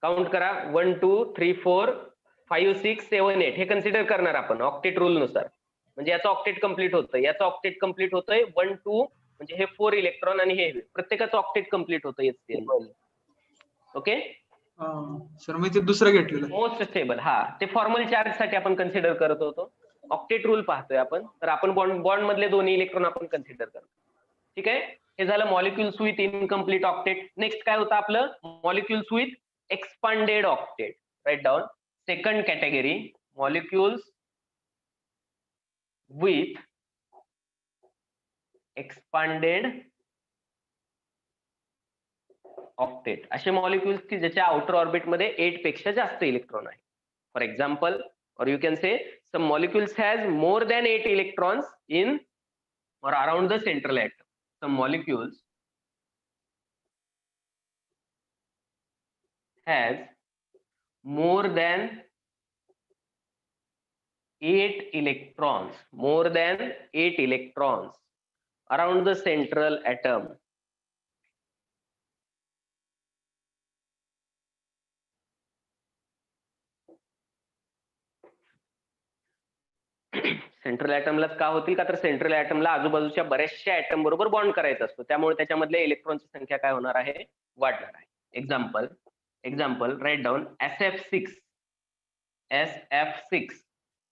काउंट करा. 1 2 3 4 5 6 7 8 हे कन्सिडर करणार आपण ऑक्टेट रूल नुसार. म्हणजे याचं ऑक्टेट कम्प्लीट होतं, याचं ऑक्टेट कम्प्लीट होतंय 1 2 म्हणजे हे 4 इलेक्ट्रॉन आणि हे प्रत्येकाचं ऑक्टेट कम्प्लीट होतं HCl. ओके, सर मी ते दुसरं घेतलेलं. Most stable. हा, ते फॉर्मल चार्ज साठी आपण कन्सिडर करत होतो. ऑक्टेट रूल पाहतोय आपण, तर आपण बॉन्ड मधले दोन्ही इलेक्ट्रॉन आपण कन्सिडर करतो. ठीक आहे, हे झालं molecules with incomplete octet. Next काय होतं आपलं? Molecules with expanded octet. Write down. Second category, molecules with expanded octet. असे मॉलिक्युल्स की ज्याच्या आउटर ऑर्बिट मध्ये 8 पेक्षा जास्त इलेक्ट्रॉन आहे. For example, or you can say some molecules has more than 8 electrons in or around the central atom. Some molecules has more than 8 electrons, more than 8 electrons around the central atom. Central ऍटमलाच का होतील? का तर central ऍटमला आजूबाजूच्या बऱ्याचशा atom बरोबर bond करायचा असतो, त्यामुळे त्याच्यामधल्या इलेक्ट्रॉनची संख्या काय होणार आहे? वाढणार आहे. Example right down. SF6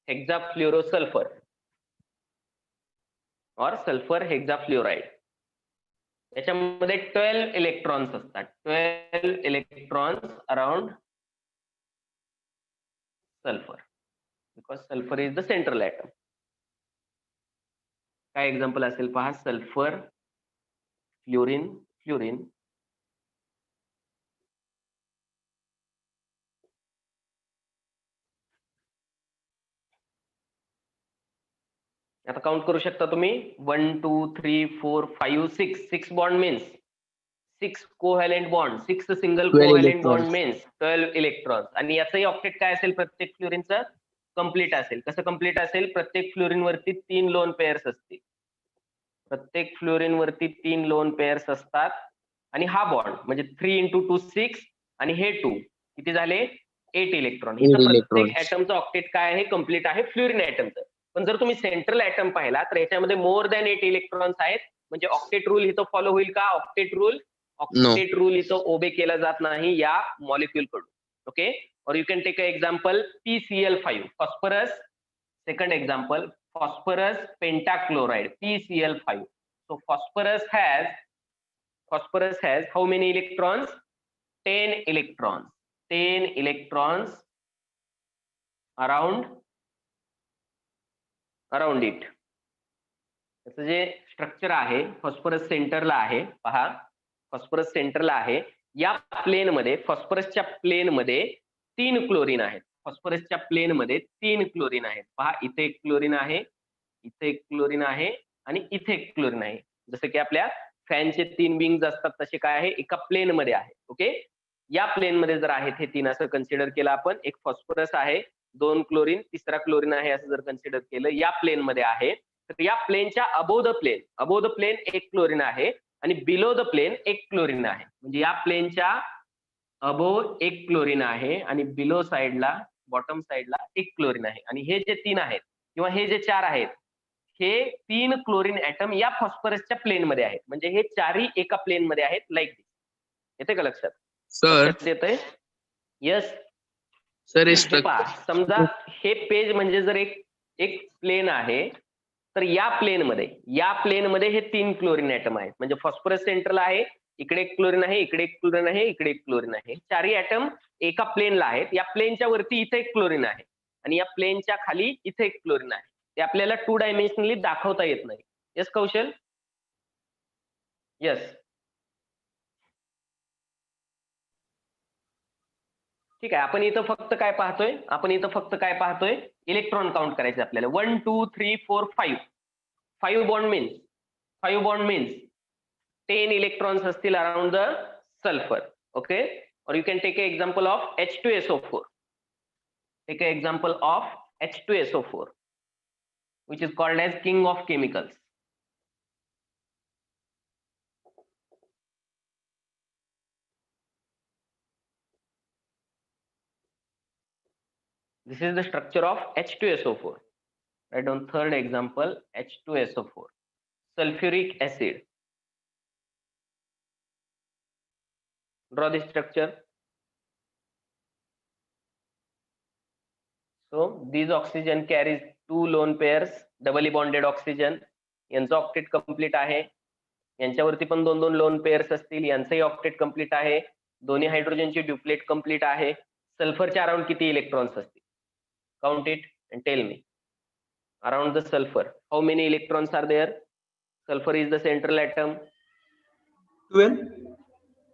हेक्साफ्लोरोसल्फर और सल्फर हेक्साफ्लोराइड. याच्यामध्ये 12 इलेक्ट्रॉन्स असतात. 12 electrons around sulphur, because sulphur is the central atom. काय एक्झाम्पल असेल पहा? सल्फर, फ्लोरीन, आता काउंट करू शकता तुम्ही. 1 2 3 4 5 6. 6 bond means 6 covalent bond, 6 single 12 covalent electrons. Bond means 12 electrons. आणि याचंही ऑक्टेट काय असेल? प्रत्येक फ्लोरीनचं कम्प्लीट असेल. कसं कम्प्लीट असेल? प्रत्येक फ्लोरीन वरती 3 लोन पेअर्स असतील. प्रत्येक फ्लोरीन वरती 3 लोन पेअर्स असतात. आणि हा बॉन्ड म्हणजे 3 × 2 6 आणि हे 2 किती झाले? 8 इलेक्ट्रॉन. इथं प्रत्येक ऍटमचं ऑक्टेट काय आहे? कम्प्लीट आहे फ्लोरीन ऍटमचं. पण जर तुम्ही सेंट्रल ऍटम पाहिला तर याच्यामध्ये मोर दॅन 8 इलेक्ट्रॉन्स आहेत. म्हणजे ऑक्टेट रूल इथं फॉलो होईल का? ऑक्टेट रूल इथं ओबे केला जात नाही या मॉलिक्युल कडून. Okay, or you can take a example PCl5 phosphorus. Second example phosphorus pentachloride PCl5. So phosphorus has how many electrons? 10 electrons. 10 electrons around it. त्याचं जे स्ट्रक्चर आहे फॉस्फरस सेंटरला आहे. पहा, फॉस्फरस सेंटरला आहे. या प्लेन मध्ये, फॉस्फरसच्या प्लेन मध्ये 3 क्लोरीन आहेत. फॉस्फरसच्या प्लेन मध्ये 3 क्लोरीन आहेत. पहा, इथे एक क्लोरीन आहे, इथे एक क्लोरीन आहे आणि इथे एक क्लोरीन आहे. जसं की आपल्या फॅनचे 3 विंग्स असतात तसे काय आहे? एका प्लेन मध्ये आहे. ओके, या प्लेन मध्ये जर आहेत हे 3 असं कन्सिडर केलं आपण. एक फॉस्फरस आहे, 2 क्लोरीन, तिसरा क्लोरीन आहे असं जर कन्सिडर केलं, या प्लेन मध्ये आहे. तर या प्लेनच्या अबोव द प्लेन एक क्लोरीन आहे आणि बिलो द प्लेन एक क्लोरीन आहे. म्हणजे या प्लेनच्या अबोव एक क्लोरीन आहे आणि बिलो साइडला, बॉटम साइडला एक क्लोरीन आहे. आणि हे जे 3 आहेत किंवा हे जे 4 आहेत, हे 3 क्लोरीन ऍटम या फॉस्फरसच्या प्लेन मध्ये आहेत. म्हणजे हे 4ही एका प्लेन मध्ये आहेत. लाईक दिस. येते का लक्षात? सर, येतंय? येस सर समजा हे पेज म्हणजे जर एक प्लेन आहे, तर या प्लेन मध्ये हे 3 क्लोरीन ऍटम आहेत. म्हणजे फॉस्फरस सेंटरला आहे, इकडे एक क्लोरीन आहे, इकडे एक क्लोरीन आहे, इकडे एक क्लोरीन आहे. 4ही ऍटम एका प्लेनला आहेत. या प्लेनच्या वरती इथे एक क्लोरीन आहे आणि या प्लेनच्या खाली इथे एक क्लोरीन आहे. ते आपल्याला 2 डायमेन्शनली दाखवता येत नाही. येस कौशल? येस. ठीक आहे. आपण इथं फक्त काय पाहतोय? इलेक्ट्रॉन काउंट करायचे आपल्याला. 1 2 3 4 5. 5 बॉन्ड मीन्स 10 इलेक्ट्रॉन्स असतील around the sulphur. Okay, or you can take an example of H2SO4. Take an example of H2SO4, which is called as king of chemicals. This is the structure of H2SO4. Write down third example, H2SO4. Sulfuric acid. Draw the structure. So these oxygen carries 2 lone pairs, doubly bonded oxygen. यांचं octet complete आहे. यांच्यावरती पण 2-2 loan pairs असतील. यांचंही octet complete आहे. दोन्ही हायड्रोजनची duplet complete आहे. सल्फरच्या around किती इलेक्ट्रॉन्स असतील? Count it and tell me. Around the sulphur how many electrons are there? Sulphur is the central atom.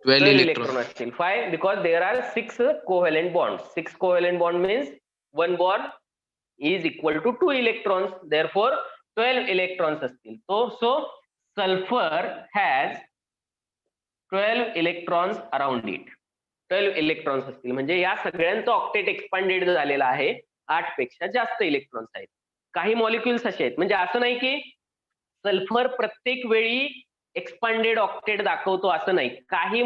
12 electron असतील. Why? Because there are 6 covalent bonds. 6 covalent bond means one bond is equal to 2 electrons. Therefore 12 electrons असतील. So sulfur has 12 electrons around it. 12 electrons असतील. म्हणजे या सगळ्यांचं octet expanded झालेलं आहे. 8 पेक्षा जास्त इलेक्ट्रॉन्स आहेत. काही मॉलिक्युल्स असे आहेत, म्हणजे असं नाही की सल्फर प्रत्येक वेळी एक्सपांडेड ऑक्टेट दाखवतो असं नाही. काही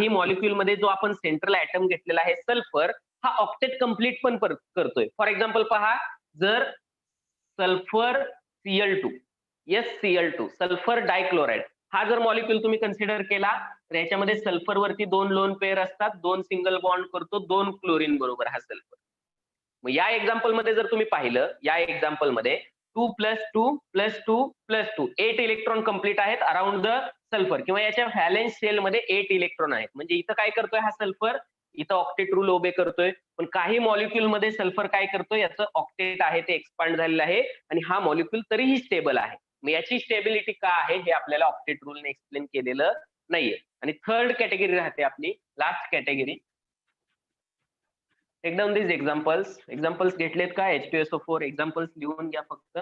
मॉलिक्युलमध्ये जो आपण सेंट्रल ॲटम घेतलेला आहे सल्फर, हा ऑक्टेट कंप्लीट पण करतोय. फॉर एक्झाम्पल पहा, जर सल्फर Cl2, Cl2, सल्फर डायक्लोराइड, हा जर मॉलिक्यूल तुम्ही कन्सिडर केला तर याच्यामध्ये सल्फर वरती 2 लोन पेअर असतात, 2 सिंगल बॉन्ड करतो, 2 क्लोरीन बरोबर हा सल्फर. मग या एक्झाम्पल मध्ये जर तुम्ही पाहिलं, या एक्झाम्पल मध्ये 2 + 2 + 2 + 2 8 इलेक्ट्रॉन कंप्लीट आहेत अराउंड द सल्फर, किंवा याच्या व्हॅलेन्स शेल मध्ये 8 इलेक्ट्रॉन आहेत. म्हणजे इथं काय करतोय हा सल्फर? इथं ऑक्टेट रूल ओबे करतोय. पण काही मॉलिक्यूल मध्ये सल्फर काय करतोय? याचं ऑक्टेट आहे ते एक्सपांड झालेलं आहे आणि हा मॉलिक्यूल तरीही स्टेबल आहे. मग याची स्टेबिलिटी का आहे हे आपल्याला ऑक्टेट रूलने एक्सप्लेन केलेलं नाहीये. आणि थर्ड कॅटेगरी राहते आपली, लास्ट कॅटेगरी. टेक डाऊन दिस एक्झाम्पल्स घेतलेत का? H2SO4 एक्झाम्पल्स लिहून घ्या फक्त.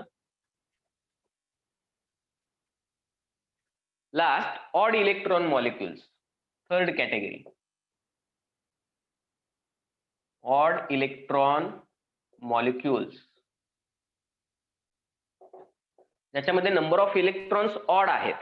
Last, odd electron molecules, third category. Odd electron molecules, ज्याच्यामध्ये नंबर ऑफ इलेक्ट्रॉन्स ऑड आहेत.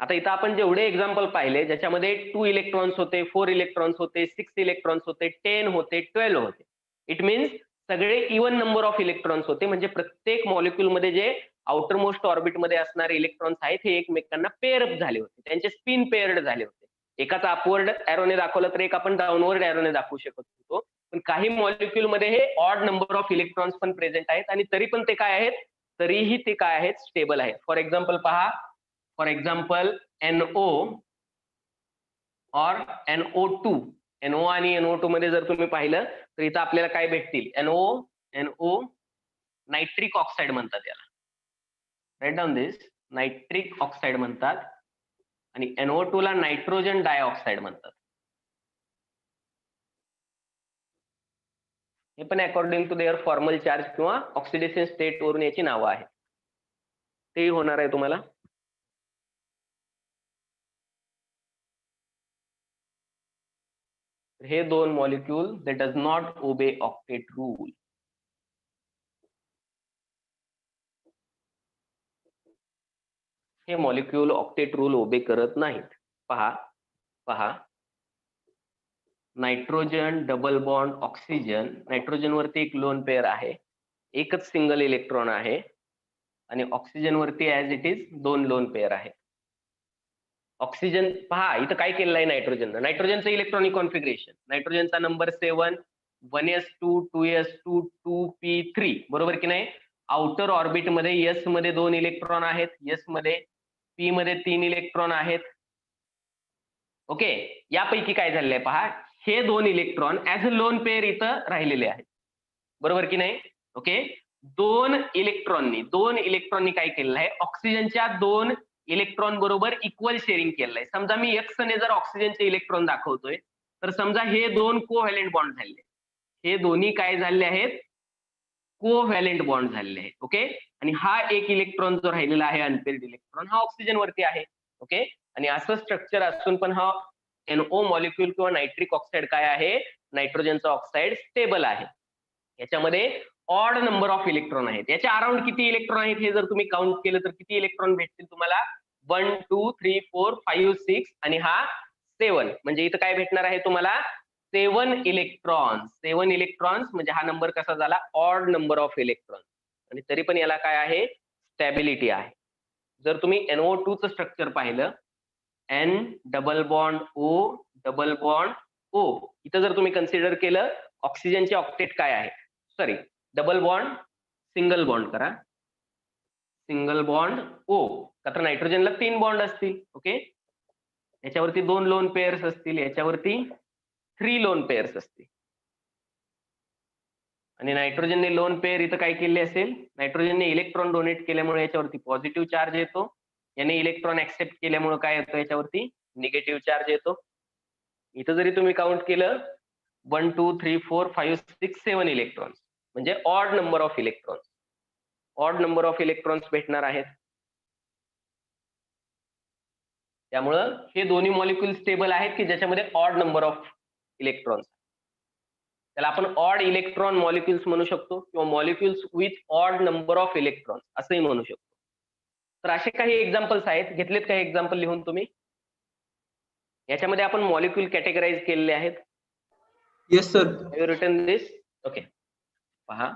आता इथं आपण जेवढे एक्झाम्पल पाहिले ज्याच्यामध्ये 2 इलेक्ट्रॉन्स होते, 4 इलेक्ट्रॉन्स होते, 6 इलेक्ट्रॉन्स होते, 10 होते, 12 होते. इट मीन्स सगळे इवन नंबर ऑफ इलेक्ट्रॉन्स होते. म्हणजे प्रत्येक मॉलिक्यूल मध्ये जे आउटर मोस्ट ऑर्बिट मध्ये असणारे इलेक्ट्रॉन्स आहेत हे एकमेकांना पेअर अप झाले होते, त्यांचे स्पिन पेअर्ड झाले होते. एकाचा अपवर्ड एरोने दाखवलं तर एक आपण डाऊनवर्ड एरोने दाखवू शकत होतो. पण काही मॉलिक्यूल मध्ये हे ऑड नंबर ऑफ इलेक्ट्रॉन्स पण प्रेझेंट आहेत आणि तरी पण ते काय आहेत? तरीही ते काय आहेत? स्टेबल आहेत. फॉर एक्झाम्पल पहा, फॉर एक्झाम्पल NO और NO2. NO आणि NO2 मध्ये जर तुम्ही पाहिलं तर इथं आपल्याला काय भेटतील? NO नायट्रिक ऑक्साईड म्हणतात याला. Write down this, nitric oxide म्हणतात. आणि NO2 ला नायट्रोजन डायऑक्साईड म्हणतात. हे पण according to their formal charge किंवा ऑक्सिडेशन स्टेट वरून याची नावं आहेत. तेही होणार आहे तुम्हाला. हे 2 molecule they does not obey octet rule. हे मॉलिक्यूल ऑक्टेट रूल ओबे करत नाहीत. पहा, nitrogen double bond oxygen, nitrogen वरती एक लोन पेअर आहे, एकच सिंगल इलेक्ट्रॉन आहे, आणि ऑक्सिजन वरती as it is 2 lone pair आहे. ऑक्सिजन पहा इथं काय केलेलं आहे नायट्रोजन, नायट्रोजनचं इलेक्ट्रॉनिक कॉन्फिगरेशन, नायट्रोजनचा नंबर 7, 1s2 2s2 2p3, बरोबर की नाही? आउटर ऑर्बिट मध्ये S मध्ये 2 इलेक्ट्रॉन आहेत, S मध्ये, P मध्ये 3 इलेक्ट्रॉन आहेत. ओके, यापैकी काय झालेलं आहे पहा, हे 2 electron as a lone pair इथं राहिलेले आहेत. बरोबर की नाही? ओके, दोन इलेक्ट्रॉननी काय केलेलं आहे, ऑक्सिजनच्या 2 इलेक्ट्रॉन बरोबर इक्वल शेअरिंग केलेलं आहे. समजा मी एक्स ने जर ऑक्सिजनचे इलेक्ट्रॉन दाखवतोय, तर समजा हे 2 कोव्हॅलेंट बॉन्ड झाले, हे दोन्ही काय झाले आहेत, कोव्हॅलेंट बॉन्ड झालेले आहेत. ओके, आणि हा एक इलेक्ट्रॉन जो राहिलेला आहे अनपेअर्ड इलेक्ट्रॉन, हा ऑक्सिजन वरती आहे. ओके, आणि असं स्ट्रक्चर असून पण हा NO मॉलिक्यूल किंवा नायट्रिक ऑक्साईड काय आहे, नायट्रोजनचा ऑक्साईड स्टेबल आहे. याच्यामध्ये ऑड नंबर ऑफ इलेक्ट्रॉन आहेत. याच्या अराउंड किती इलेक्ट्रॉन आहेत हे जर तुम्ही काउंट केलं तर किती इलेक्ट्रॉन भेटतील तुम्हाला? 1 2 3 4 5 6 आणि हा 7. म्हणजे इथं काय भेटणार आहे तुम्हाला? 7 इलेक्ट्रॉन्स. 7 इलेक्ट्रॉन्स म्हणजे हा नंबर कसा झाला? Odd number of electron. आणि तरी पण याला काय आहे? स्टॅबिलिटी आहे. जर तुम्ही NO2 चं स्ट्रक्चर पाहिलं, N double bond O double bond O, इथं जर तुम्ही कन्सिडर केलं, ऑक्सिजनचे ऑक्टेट काय आहे, sorry double bond single bond करा, सिंगल बॉन्ड O, का तर नायट्रोजनला 3 बॉन्ड असतील. ओके, याच्यावरती 2 लोन पेअर्स असतील, याच्यावरती 3 लोन पेअर्स असतील. आणि नायट्रोजनने लोन पेअर इथं काय केले असेल, नायट्रोजनने इलेक्ट्रॉन डोनेट केल्यामुळे याच्यावरती पॉझिटिव्ह चार्ज येतो, याने इलेक्ट्रॉन ऍक्सेप्ट केल्यामुळे काय येतो, याच्यावरती निगेटिव्ह चार्ज येतो. इथं जरी तुम्ही काउंट केलं 1 2 3 4 5 6 7 इलेक्ट्रॉन्स, म्हणजे odd number of electrons, odd number of electrons भेटणार आहेत. त्यामुळं हे दोन्ही मॉलिक्यूल स्टेबल आहेत की ज्याच्यामध्ये ऑड नंबर ऑफ इलेक्ट्रॉन्स. त्याला आपण ऑड इलेक्ट्रॉन मॉलिक्युल्स म्हणू शकतो किंवा molecules with odd number of electrons असंही म्हणू शकतो. तर असे काही एक्झाम्पल्स आहेत, घेतलेत काही एक्झाम्पल लिहून तुम्ही? याच्यामध्ये आपण मॉलिक्यूल कॅटेगराइज केलेले आहेत. Yes sir. Have you written this? Okay, पहा,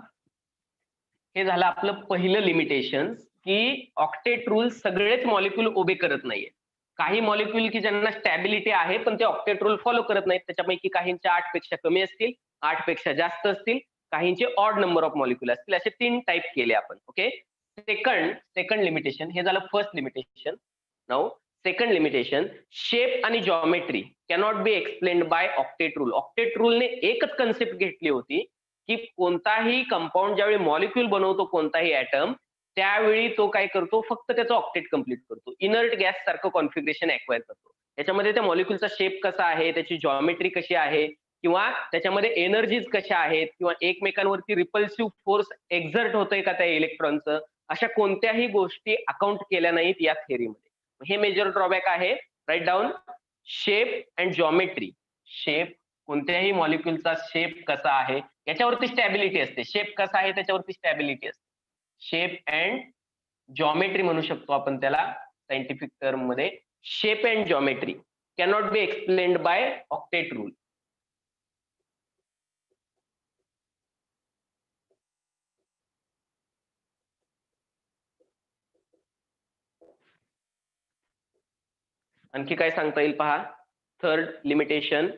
हे झालं आपलं पहिलं लिमिटेशन की ऑक्टेट रूल सगळेच मॉलिक्यूल उभे करत नाहीये. काही मॉलिक्यूल की ज्यांना स्टॅबिलिटी आहे पण ते ऑक्टेट रूल फॉलो करत नाहीत, त्याच्यापैकी काहींचे 8 पेक्षा कमी असतील, 8 पेक्षा जास्त असतील, काहींचे ऑड नंबर ऑफ मॉलिक्यूल असतील. असे 3 टाइप केले आपण. ओके, सेकंड लिमिटेशन, हे झालं first limitation. Now second limitation, shape आणि geometry cannot be explained by octet rule. Octet रूलने एकच कन्सेप्ट घेतली होती की कोणताही कंपाऊंड ज्यावेळी मॉलिक्यूल बनवतो, कोणताही ऍटम, त्यावेळी तो काय करतो, फक्त त्याचं ऑक्टेट कंप्लीट करतो, इनर्ट गॅस सारखं कॉन्फिगरेशन ऍक्वायर करतो. त्याच्यामध्ये त्या मॉलिक्यूलचा शेप कसा आहे, त्याची जॉमेट्री कशी आहे, किंवा त्याच्यामध्ये एनर्जीज कशा आहेत, किंवा एकमेकांवरती रिपल्सिव्ह फोर्स एक्झर्ट होतोय का त्या इलेक्ट्रॉनचं, अशा कोणत्याही गोष्टी अकाउंट केल्या नाहीत या थेअरीमध्ये. हे मेजर ड्रॉबॅक आहे. Write down, shape and geometry. Shape, कोणत्याही मॉलिक्यूलचा शेप कसा आहे याच्यावरती स्टॅबिलिटी असते. शेप कसा आहे त्याच्यावरती स्टॅबिलिटी असते. शेप अँड जॉमेट्री म्हणू शकतो आपण त्याला सायंटिफिक टर्म मध्ये. Shape and geometry cannot be explained by octet rule. आणखी काय सांगता येईल पहा. Third limitation,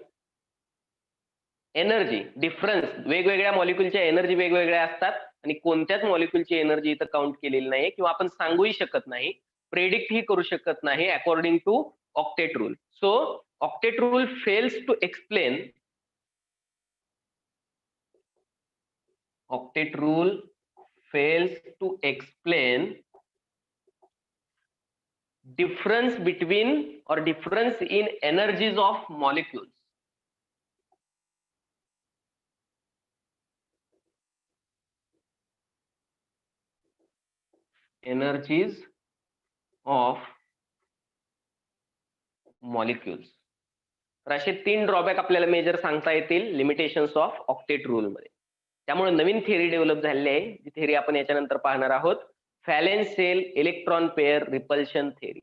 energy difference. वेगवेगळ्या मॉलिक्यूलच्या एनर्जी वेगवेगळ्या असतात आणि कोणत्याच मॉलिक्यूलची एनर्जी इथं काउंट केलेली नाही किंवा आपण सांगूही शकत नाही, प्रेडिक्ट ही करू शकत नाही according to octet rule. So octet rule fails to explain, octet rule fails to explain difference between or difference in energies of molecules. Energies of molecules. तर असे 3 ड्रॉबॅक आपल्याला मेजर सांगता येतील लिमिटेशन्स ऑफ ऑक्टेट रूल मध्ये. त्यामुळे नवीन theory develop झालेली आहे, जी theory आपण याच्यानंतर पाहणार आहोत. Valence shell electron pair repulsion theory.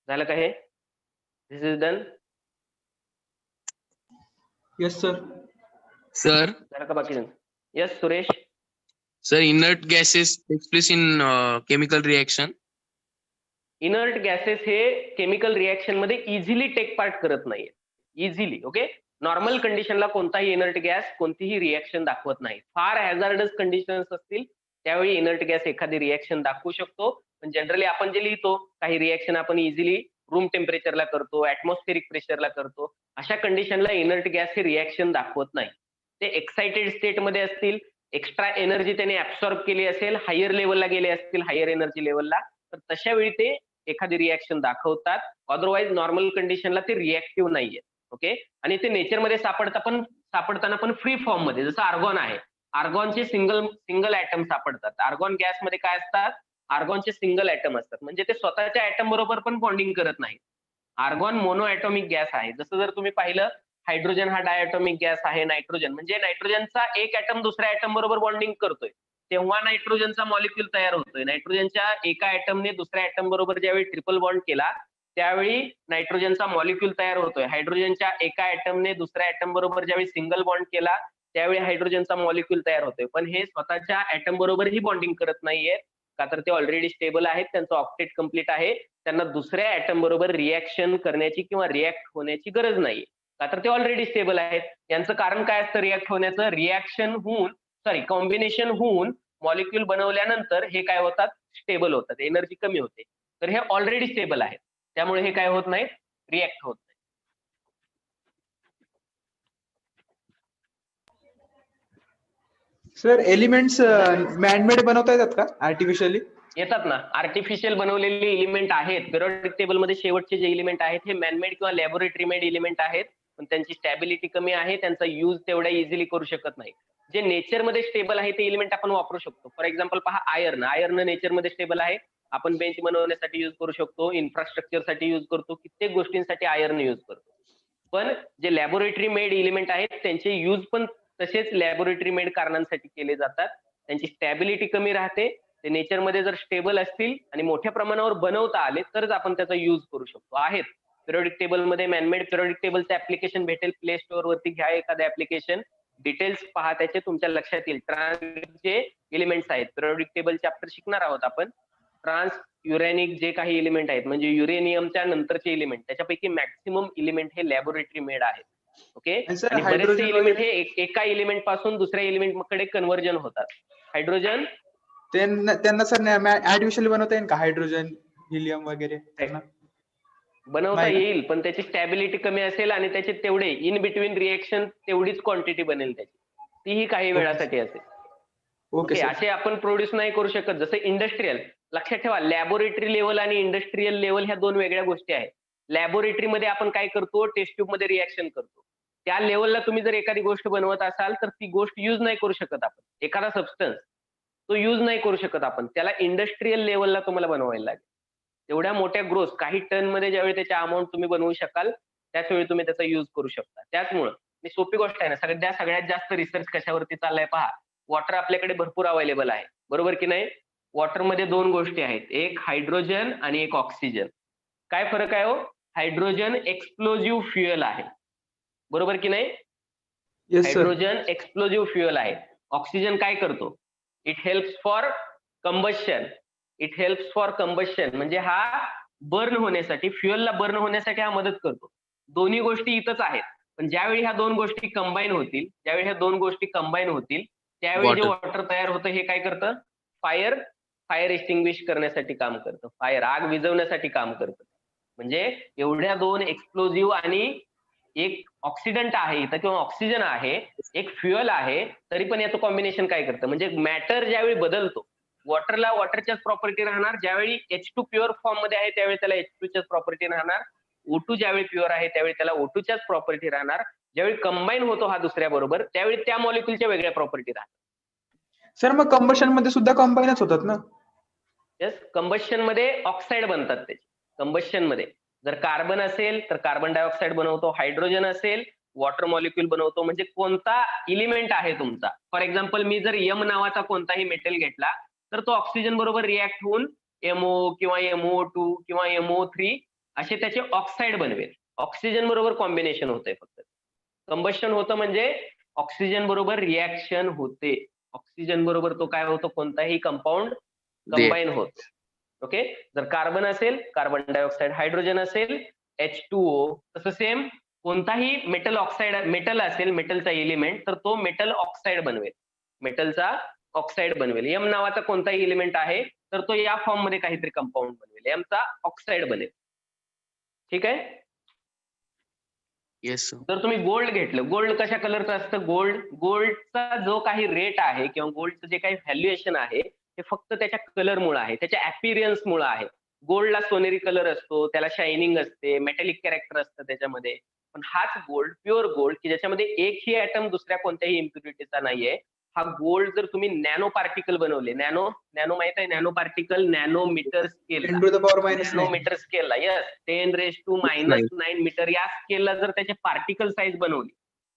झालं का हे? This is done. Yes sir. Sir, झालं का बाकी? Yes Suresh. sir, inert gases takes place in chemical reaction. Inert gases हे केमिकल रिएक्शन मध्ये इझिली टेक पार्ट करत नाहीये. Easily, okay. नॉर्मल कंडिशनला कोणताही इनर्ट गॅस कोणतीही रिएक्शन दाखवत नाही. फार हॅझार्डस कंडिशन्स असतील त्यावेळी इनर्ट गॅस एखादी रिएक्शन दाखवू शकतो, पण जनरली आपण जे लिहितो काही रिएक्शन आपण इझिली रूम टेम्परेचरला करतो, ऍटमॉस्फेरिक प्रेशरला करतो. अशा कंडिशनला इनर्ट गॅस हे रिएक्शन दाखवत नाही. ते एक्साइटेड स्टेट मध्ये असतील एक्स्ट्रा एनर्जी त्याने ऍब्सॉर्ब केली असेल, हायर लेवलला गेले असतील, हायर एनर्जी लेवलला, तर तशा वेळी ते एखादी रिॲक्शन दाखवतात. अदरवाईज नॉर्मल कंडिशनला ते रिॲक्टिव्ह नाहीये. ओके, आणि ते नेचरमध्ये सापडताना पण फ्री फॉर्म मध्ये, जसं आर्गॉन आहे. आर्गॉनचे सिंगल ऍटम सापडतात. आर्गॉन गॅसमध्ये काय असतात? आर्गॉनचे सिंगल ऍटम असतात, म्हणजे ते स्वतःच्या ऍटम बरोबर पण बॉन्डिंग करत नाही. आर्गॉन मोनो ऍटॉमिक गॅस आहे. जसं जर तुम्ही पाहिलं, हायड्रोजन हा डायटॉमिक गॅस आहे. नायट्रोजन म्हणजे नायट्रोजनचा एक ऍटम दुसऱ्या ऍटम बरोबर बॉन्डिंग करतोय, तेव्हा नायट्रोजनचा मॉलिक्यूल तयार होतोय. नायट्रोजनच्या एका ऍटमने दुसऱ्या ऍटम बरोबर ज्यावेळी ट्रिपल बॉन्ड केला, त्यावेळी नायट्रोजनचा मॉलिक्यूल तयार होतोय. हायड्रोजनच्या एका ऍटमने दुसऱ्या ऍटम बरोबर ज्यावेळी सिंगल बॉन्ड केला, त्यावेळी हायड्रोजनचा मॉलिक्यूल तयार होतोय. पण हे स्वतःच्या ऍटम बरोबरही बॉन्डिंग करत नाहीये, का तर ते ऑलरेडी स्टेबल आहेत, त्यांचं ऑक्टेट कंप्लीट आहे. त्यांना दुसऱ्या ऍटम बरोबर रिॲक्शन करण्याची किंवा रिॲक्ट होण्याची गरज नाहीये, का तर ते ऑलरेडी स्टेबल आहेत. यांचं कारण काय असतं रिॲक्ट होण्याचं? कॉम्बिनेशन होऊन मॉलिक्यूल बनवल्यानंतर हे काय होतात? स्टेबल होतात, एनर्जी कमी होते. तर हे ऑलरेडी स्टेबल आहेत, त्यामुळे हे काय होत नाही? रिॲक्ट होत नाही. सर एलिमेंट्स मॅनमेड बनवता येतात का आर्टिफिशियली? येतात ना, आर्टिफिशियल बनवलेले एलिमेंट आहेत. पिरियोडिक टेबल मध्ये शेवटचे जे एलिमेंट आहेत हे मॅनमेड किंवा लॅबोरेटरी मेड एलिमेंट आहेत, पण त्यांची स्टॅबिलिटी कमी आहे, त्यांचा यूज तेवढा इझिली करू शकत नाही. जे नेचरमध्ये स्टेबल आहे ते एलिमेंट आपण वापरू शकतो. फॉर एक्झाम्पल पहा, आयर्न नेचरमध्ये स्टेबल आहे. आपण बेंच बनवण्यासाठी यूज करू शकतो, इन्फ्रास्ट्रक्चरसाठी यूज करतो, कित्येक गोष्टींसाठी आयर्न यूज करतो. पण जे लॅबोरेटरी मेड एलिमेंट आहेत त्यांचे यूज पण तसेच लॅबोरेटरी मेड कारणांसाठी केले जातात. त्यांची स्टॅबिलिटी कमी राहते. ते नेचरमध्ये जर स्टेबल असतील आणि मोठ्या प्रमाणावर बनवता आले तरच आपण त्याचा यूज करू शकतो. आहेत पिरियोडिक टेबलमध्ये मॅनमेड पिरियोडिक टेबलचं ऍप्लिकेशन भेटेल, प्ले स्टोअर वरती घ्या एखादं ऍप्लिकेशन, डिटेल्स पहा, त्याचे तुमच्या लक्षात येईल. ट्रान्सचे एलिमेंट्स आहेत, पिरियोडिक टेबल चॅप्टर शिकणार आहोत आपण. ट्रान्स युरॅनिक जे काही एलिमेंट आहेत म्हणजे युरेनियमच्या नंतरचे एलिमेंट, त्याच्यापैकी मॅक्सिमम एलिमेंट हे लॅबोरेटरी मेड आहेत. ओके, आणि बरेचसे एलिमेंट हे एका एलिमेंट पासून दुसऱ्या एलिमेंट कडे कन्व्हर्जन होतात. हायड्रोजन त्यांना सर आर्टिफिशियल बनवता येईल का? हायड्रोजन, हिलियम वगैरे बनवता येईल, पण त्याची स्टॅबिलिटी कमी असेल आणि त्याचे तेवढे इन बिटवीन रिएक्शन तेवढीच क्वांटिटी बनेल त्याची, तीही काही वेळासाठी असेल. ओके, असे आपण प्रोड्यूस नाही करू शकत. जसं इंडस्ट्रियल, लक्षात ठेवा, लॅबोरेटरी लेवल आणि इंडस्ट्रियल लेवल ह्या दोन वेगळ्या गोष्टी आहेत. लॅबोरेटरीमध्ये आपण काय करतो? टेस्ट ट्यूब मध्ये रिॲक्शन करतो. त्या लेवलला तुम्ही जर एखादी गोष्ट बनवत असाल तर ती गोष्ट युज नाही करू शकत आपण. एखादा सबस्टन्स तो युज नाही करू शकत आपण, त्याला इंडस्ट्रियल लेवलला तुम्हाला बनवायला लागेल. तेवढ्या मोठ्या ग्रोथ काही टन मध्ये ज्यावेळी त्याची अमाऊंट तुम्ही बनवू शकाल त्याच वेळी तुम्ही त्याचा युज करू शकता. त्याचमुळं सोपी गोष्ट आहे ना, सगळ्यात जास्त रिसर्च कशावरती चाललाय पहा. वॉटर आपल्याकडे भरपूर अवेलेबल आहे, बरोबर की नाही? वॉटरमध्ये दोन गोष्टी आहेत, एक हायड्रोजन आणि एक ऑक्सिजन. काय फरक आहे हो? हायड्रोजन एक्सप्लोजिव्ह फ्युएल आहे, बरोबर की नाही? हायड्रोजन एक्सप्लोजिव्ह फ्युएल आहे. ऑक्सिजन काय करतो? It helps for combustion. म्हणजे हा बर्न होण्यासाठी, फ्युएलला बर्न होण्यासाठी हा मदत करतो. दोन्ही गोष्टी इथंच आहेत, पण ज्यावेळी ह्या दोन गोष्टी कंबाईन होतील, त्यावेळी जे वॉटर तयार होतं हे काय करतं? फायर एक्सटिंग्विश करण्यासाठी काम करतं, आग विझवण्यासाठी काम करतं. म्हणजे एवढ्या दोन एक्सप्लोजिव्ह आणि एक ऑक्सिडंट आहे इथं किंवा ऑक्सिजन आहे, एक फ्युएल आहे, तरी पण याचं कॉम्बिनेशन काय करतं? म्हणजे मॅटर ज्यावेळी बदलतो, वॉटरला वॉटरच्याच प्रॉपर्टी राहणार, ज्यावेळी H2 प्युअर फॉर्म मध्ये आहे त्यावेळी त्याला H2च्याच प्रॉपर्टी राहणार, O2 ज्यावेळी प्युअर आहे त्यावेळी त्याला O2च्याच प्रॉपर्टी राहणार, ज्यावेळी कंबाईन होतो हा दुसऱ्या बरोबर त्यावेळी त्या मॉलिक्युलच्या वेगळ्या प्रॉपर्टी राहतात. सर मग कंबशन मध्ये सुद्धा कंबाईनच होतात ना? येस, कंबशन मध्ये ऑक्साईड बनतात त्याचे. कंबशन मध्ये जर कार्बन असेल तर कार्बन डायऑक्साईड बनवतो, हायड्रोजन असेल वॉटर मॉलिक्यूल बनवतो. म्हणजे कोणता इलिमेंट आहे तुमचा, फॉर एक्झाम्पल मी जर यम नावाचा कोणताही मेटल घेतला तर तो ऑक्सिजन बरोबर रिॲक्ट होऊन MO किंवा MO2 किंवा MO3 असे त्याचे ऑक्साईड बनवेल. ऑक्सिजन बरोबर कॉम्बिनेशन होतंय फक्त. कंबशन होतं म्हणजे ऑक्सिजन बरोबर रिॲक्शन होते, ऑक्सिजन बरोबर तो काय होतो? कोणताही कंपाऊंड कंबाईन होत. ओके, जर कार्बन असेल कार्बन डायऑक्साईड, हायड्रोजन असेल H2O, तसं सेम कोणताही मेटल ऑक्साईड, मेटल असेल, मेटलचा एलिमेंट, तर तो मेटल ऑक्साईड बनवेल, मेटलचा ऑक्साईड बनवेल. एम नावाचा कोणताही एलिमेंट आहे तर तो या फॉर्म मध्ये काहीतरी कंपाऊंड बनवेल, एमचा ऑक्साईड बनेल. ठीक आहे, Yes, sir. जर तुम्ही गोल्ड घेतलं, गोल्ड कशा कलरचं असतं? गोल्डचा जो काही रेट आहे किंवा गोल्डचं जे काही व्हॅल्युएशन आहे ते फक्त त्याच्या कलरमुळे आहे, त्याच्या अपीरियन्स मुळे आहे. गोल्डला सोनेरी कलर असतो, त्याला शायनिंग असते, मेटॅलिक कॅरेक्टर असतं त्याच्यामध्ये. पण हाच गोल्ड, प्युअर गोल्ड, की ज्याच्यामध्ये एकही ऍटम दुसऱ्या कोणत्याही इम्प्युरिटीचा नाहीये. हा गोल्ड जर तुम्ही नॅनो पार्टिकल बनवले, नॅनो माहित आहे, nano particle nanometre scale, 10 to the power minus 9. Nanometre स्केलला, यस, 10⁻⁻⁹ मीटर या स्केलला जर त्याचे पार्टिकल साईज बनवली,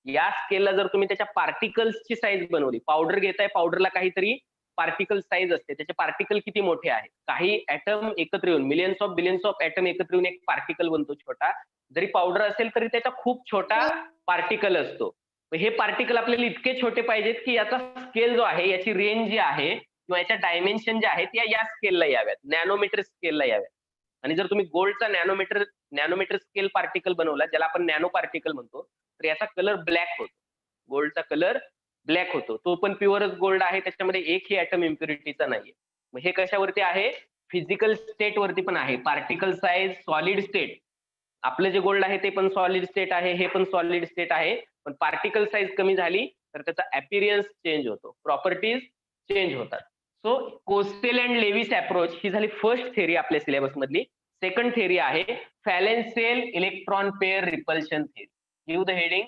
या स्केलला जर तुम्ही त्याच्या पार्टिकल्सची साईज बनवली, पावडर घेताय, पावडरला काहीतरी पार्टिकल साईज असते, त्याचे पार्टिकल किती मोठे आहेत, काही ऍटम एकत्र येऊन, millions of billions of atom एकत्र येऊन एक पार्टिकल बनतो छोटा. जरी पावडर असेल तरी त्याचा खूप छोटा पार्टिकल असतो. हे पार्टिकल आपल्याला इतके छोटे पाहिजेत की याचा स्केल जो आहे, याची रेंज जी आहे किंवा याच्या डायमेन्शन जे आहेत या स्केलला याव्यात, नॅनोमीटर स्केलला याव्यात. आणि जर तुम्ही गोल्डचा नॅनोमीटर स्केल पार्टिकल बनवला, ज्याला आपण नॅनो पार्टिकल म्हणतो, तर याचा कलर ब्लॅक होतो, गोल्डचा कलर ब्लॅक होतो. तो पण प्युअरच गोल्ड आहे, त्याच्यामध्ये एकही ऍटम इम्प्युरिटीचा नाहीये. मग हे कशावरती आहे? फिजिकल स्टेट वरती पण आहे. पार्टिकल साईज, सॉलिड स्टेट, आपलं जे गोल्ड आहे ते पण सॉलिड स्टेट आहे, हे पण सॉलिड स्टेट आहे. पण पार्टिकल साईज कमी झाली तर त्याचा अपीरियन्स चेंज होतो, प्रॉपर्टीज चेंज होतात. So Kossel and Lewis approach ही झाली फर्स्ट थेअरी आपल्या सिलेबस मधली. सेकंड थेअरी आहे valence shell electron pair repulsion theory. Give the heading,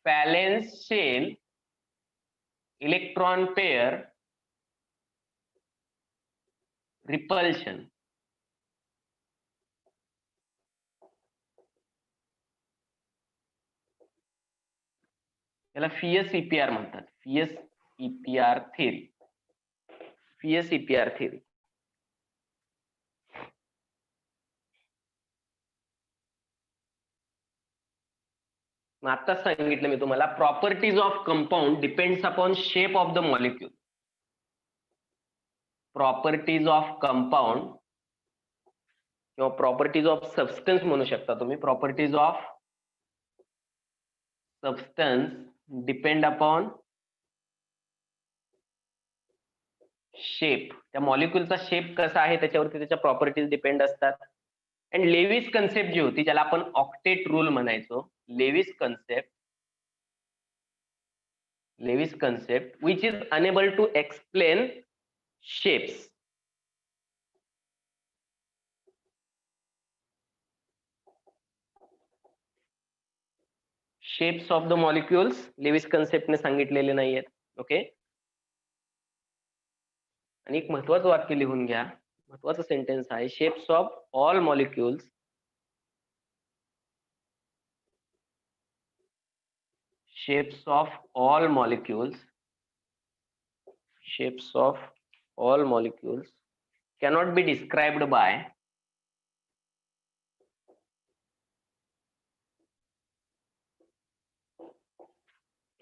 valence shell electron pair repulsion. याला फियस ईपीआर म्हणतात, VS EPR theory, VS EPR theory. आताच सांगितलं मी तुम्हाला, properties of compound depends upon shape of the molecule. Properties of compound किंवा properties of substance म्हणू शकता तुम्ही. Properties of substance depend upon shape. त्या मॉलिक्यूलचा शेप कसा आहे त्याच्यावरती त्याच्या प्रॉपर्टीज डिपेंड असतात. अँड लेविस कन्सेप्ट जी होती, ज्याला आपण ऑक्टेट रूल म्हणायचो, Lewis concept which is enable to explain shapes. Shapes of the molecules Lewis कन्सेप्टने सांगितलेले नाहीयेत. ओके. आणि एक महत्वाचं वाक्य लिहून घ्या, महत्वाचं सेंटेन्स आहे, shapes of all molecules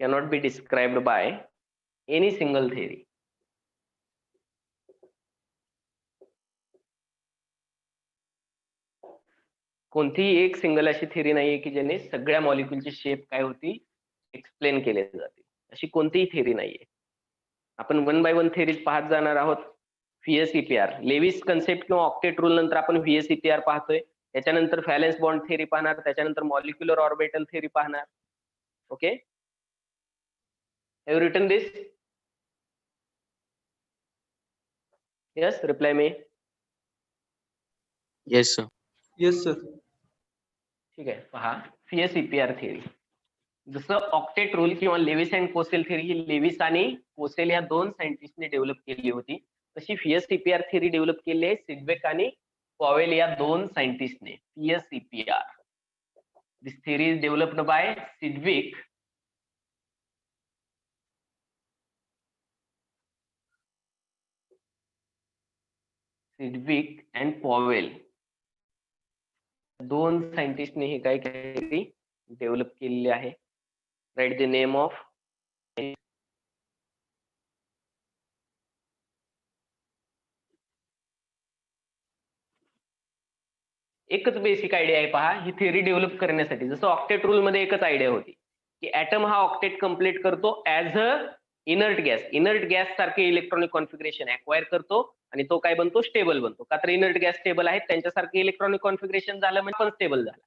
cannot be described by any single theory. कोणतीही एक सिंगल अशी थिअरी नाहीये की ज्याने सगळ्या मॉलिक्युलची शेप काय होती एक्सप्लेन केले जाते, अशी कोणतीही थिअरी नाहीये. आपण वन बाय वन थिअरीज पाहत जाणार आहोत. फियस ईपीआर, लेविस कन्सेप्ट किंवा ऑक्टेट रूल नंतर आपण व्हीएस ईपीआर पाहतोय, त्याच्यानंतर व्हॅलेन्स बॉन्ड थिअरी पाहणार, त्याच्यानंतर मॉलिक्युलर ऑर्बिटल थिअरी पाहणार. Okay, have written this? Yes, reply me. Yes, sir. Yes sir. ठीक आहे, पहा फियस ईपीआर थिअरी. जसं ऑक्टेट रूल किंवा लेविस अँड कोसेल थिअरी ही लेविस आणि कोसेल या दोन सायंटिस्टने डेव्हलप केली होती, तशी फियस ईपीआर थिअरी डेव्हलप केली आहे सिडवेक आणि पॉवेल या दोन सायंटिस्टने. VS EPR, this theory is developed by Sidgwick and Powell, दोन सायंटिस्टने हे काय केली डेव्हलप केलेली आहे. राईट द नेम ऑफ एकच बेसिक आयडिया आहे पहा ही थिअरी डेव्हलप करण्यासाठी. जसं ऑक्टेट रूल मध्ये एकच आयडिया होती की ऍटम हा ऑक्टेट कम्प्लीट करतो ऍज अ इनर्ट गॅस सारखे इलेक्ट्रॉनिक कॉन्फिगरेशन अक्वायर करतो आणि तो काय बनतो स्टेबल बनतो. का तर इनर्ट गॅस स्टेबल आहेत, त्यांच्यासारखे इलेक्ट्रॉनिक कॉन्फिगरेशन झालं म्हणजे पण स्टेबल झाला.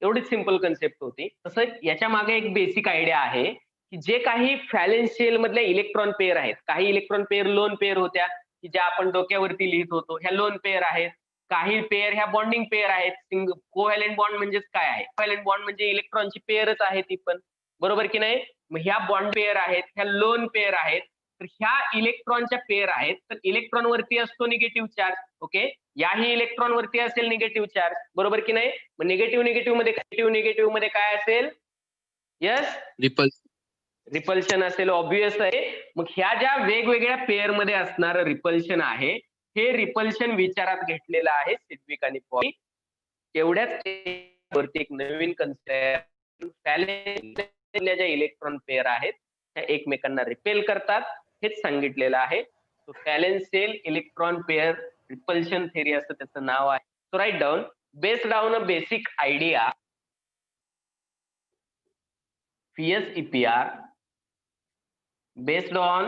एवढीच सिंपल कन्सेप्ट होती. तसं याच्या मागे एक बेसिक आयडिया आहे की जे काही व्हॅलेन्स शेल मधल्या इलेक्ट्रॉन पेअर आहेत, काही इलेक्ट्रॉन पेअर लोन पेअर होत्या की ज्या आपण डोक्यावरती लिहित होतो, ह्या लोन पेअर आहेत. काही पेअर ह्या बॉन्डिंग पेअर आहेत. कोव्हॅलेंट बॉन्ड म्हणजेच काय आहे? कोव्हॅलेंट बॉन्ड म्हणजे इलेक्ट्रॉनची पेअरच आहे ती पण, बरोबर की नाही? मग ह्या बॉन्ड पेअर आहेत, ह्या लोन पेअर आहेत. तर ह्या इलेक्ट्रॉनच्या पेअर आहेत, तर इलेक्ट्रॉन वरती असतो निगेटिव्ह चार्ज. ओके, याही इलेक्ट्रॉन वरती असेल निगेटिव्ह चार्ज, बरोबर की नाही? मग निगेटिव्ह मध्ये काय असेल? यस, रिपल्शन असेल, ऑब्विस आहे. मग ह्या ज्या वेगवेगळ्या पेअर मध्ये असणारं रिपल्शन आहे, हे रिपल्शन विचारात घेतलेलं आहे सिद्विक आणि पॉली. तेवढ्याच वरती एक नवीन कन्सेप्ट, ज्या इलेक्ट्रॉन पेअर आहेत त्या एकमेकांना रिपेल करतात, हेच सांगितलेलं आहे. Valence shell electron pair repulsion theory असं त्याचं नाव आहे. So write down, based on a basic idea VSEPR, based on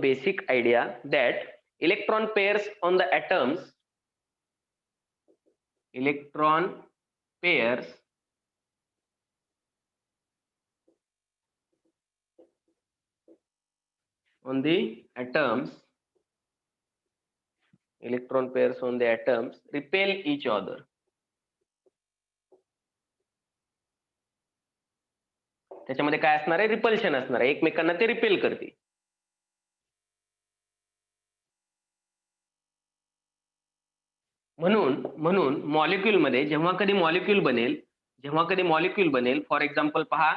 basic idea that electron pairs on the atoms, electron pairs on the atoms, electron pairs on the atoms repel each other. त्याच्यामध्ये काय असणार आहे? Repulsion असणार आहे, एकमेकांना ते repel करतील. म्हणून मॉलिक्यूल मध्ये जेव्हा कधी मॉलिक्यूल बनेल, फॉर एक्झाम्पल पहा,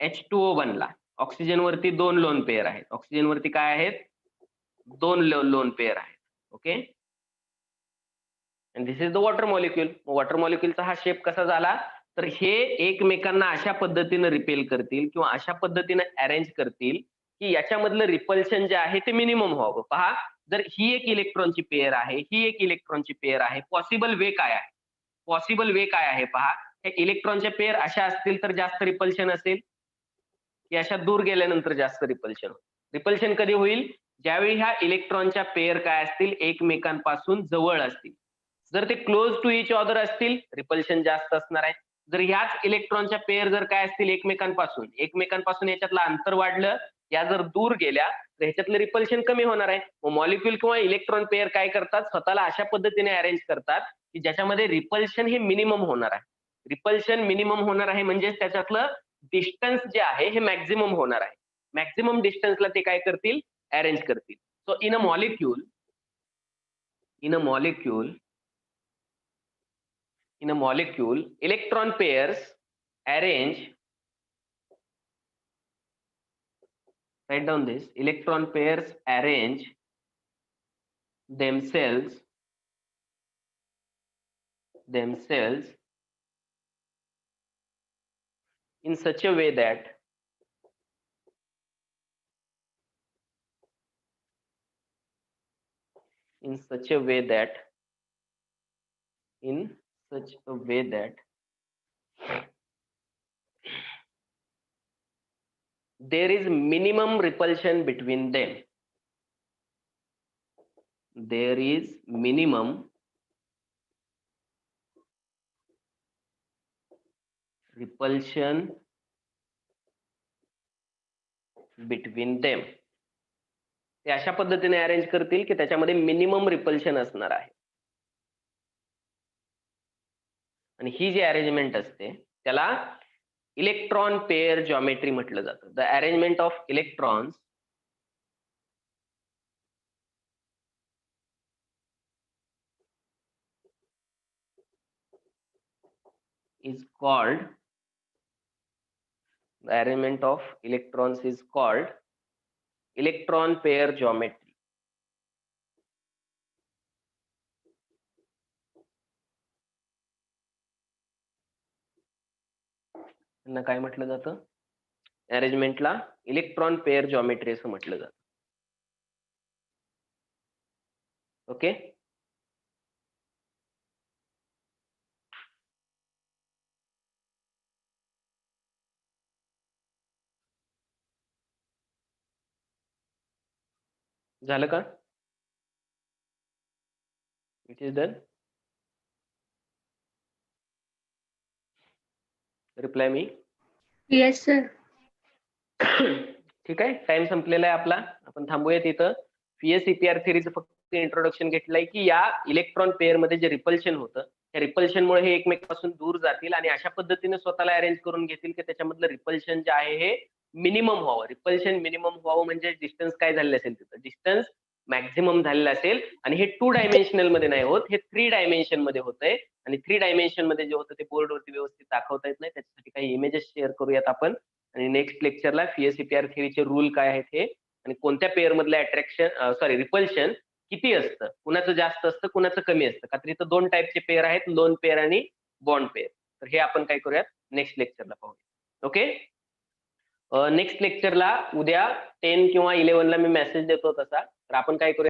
H2O बनला, ऑक्सिजन वरती 2 लोन पेअर आहेत. ऑक्सिजन वरती काय आहेत? 2 लोन पेअर आहेत. Okay, and this is the water molecule. Water मॉलिक्यूलचा हा शेप कसा झाला? तर हे एकमेकांना अशा पद्धतीने रिपेल करतील किंवा अशा पद्धतीने अरेंज करतील की याच्यामधलं रिपल्शन जे आहे ते मिनिमम व्हावं. पहा, जर ही एक इलेक्ट्रॉनची पेअर आहे, ही एक इलेक्ट्रॉनची पेअर आहे, पॉसिबल वे काय आहे? पहा, हे इलेक्ट्रॉनच्या पेअर अशा असतील तर जास्त रिपल्शन असेल, की अशा दूर गेल्यानंतर जास्त रिपल्शन. रिपल्शन कधी होईल? ज्यावेळी ह्या इलेक्ट्रॉनच्या पेअर काय असतील? एकमेकांपासून जवळ असतील. जर ते क्लोज टू इच अदर असतील, रिपल्शन जास्त असणार आहे. जर ह्याच इलेक्ट्रॉनच्या पेअर जर काय असतील एकमेकांपासून याच्यातलं अंतर वाढलं, या जर दूर गेल्या तर ह्याच्यातलं रिपल्शन कमी होणार आहे. मॉलिक्यूल किंवा इलेक्ट्रॉन पेअर काय करतात? स्वतःला अशा पद्धतीने अरेंज करतात की ज्याच्यामध्ये रिपल्शन हे मिनिमम होणार आहे. रिपल्शन मिनिमम होणार आहे म्हणजे त्याच्यातलं डिस्टन्स जे आहे हे मॅक्झिमम होणार आहे. मॅक्झिमम डिस्टन्सला ते काय करतील? अरेंज करतील. So in a molecule electron pairs arrange, write down this, electron pairs arrange themselves in such a way that there is minimum repulsion between them. There is minimum repulsion between them. ते अशा पद्धतीने arrange करतील की त्याच्यामध्ये minimum repulsion असणार आहे. आणि ही जी arrangement असते त्याला इलेक्ट्रॉन पेअर जॉमेट्री म्हटलं जातं. The arrangement of electrons is called electron pair geometry. त्यांना काय म्हटलं जातं? अरेंजमेंटला इलेक्ट्रॉन पेअर जॉमेट्री असं म्हटलं जातं. ओके, झालं का? It is done. Reply me. Yes sir. ठीक आहे, टाइम संपलेला आहे आपला. आपण थांबूयात इथं. पीएसईपीआर थिअरीचं फक्त इंट्रोडक्शन घेतलंय की या इलेक्ट्रॉन पेअर मध्ये जे रिपल्शन होतं त्या रिपल्शनमुळे हे एकमेकांपासून दूर जातील आणि अशा पद्धतीने स्वतःला अरेंज करून घेतील की त्याच्यामधलं रिपल्शन जे आहे हे मिनिमम व्हावं. रिपल्शन मिनिमम व्हावं म्हणजे डिस्टन्स काय झालेलं असेल तिथं, डिस्टन्स मॅक्झिमम झालेलं असेल. आणि हे 2 डायमेन्शनल मध्ये नाही होत, हे 3 डायमेन्शन मध्ये होतंय. आणि 3 डायमेन्शन मध्ये जे होतं ते बोर्डवरती व्यवस्थित दाखवता येत नाही, त्याच्यासाठी काही इमेजेस शेअर करूयात आपण. आणि नेक्स्ट लेक्चरला पीएसईपीआर थिअरीचे रूल काय आहेत हे आणि कोणत्या पेअर मधलं अट्रॅक्शन रिपल्शन किती असतं, कुणाचं जास्त असतं कुणाचं कमी असतं. का तर इथं 2 टाईपचे पेअर आहेत, लोन पेअर आणि बॉन्ड पेअर. तर हे आपण काय करूयात नेक्स्ट लेक्चरला पाहूया. ओके. नेक्स्ट लेक्चरला उद्या 10 किंवा 11 ला मी मेसेज देतो तसा. तर आपण काय करूया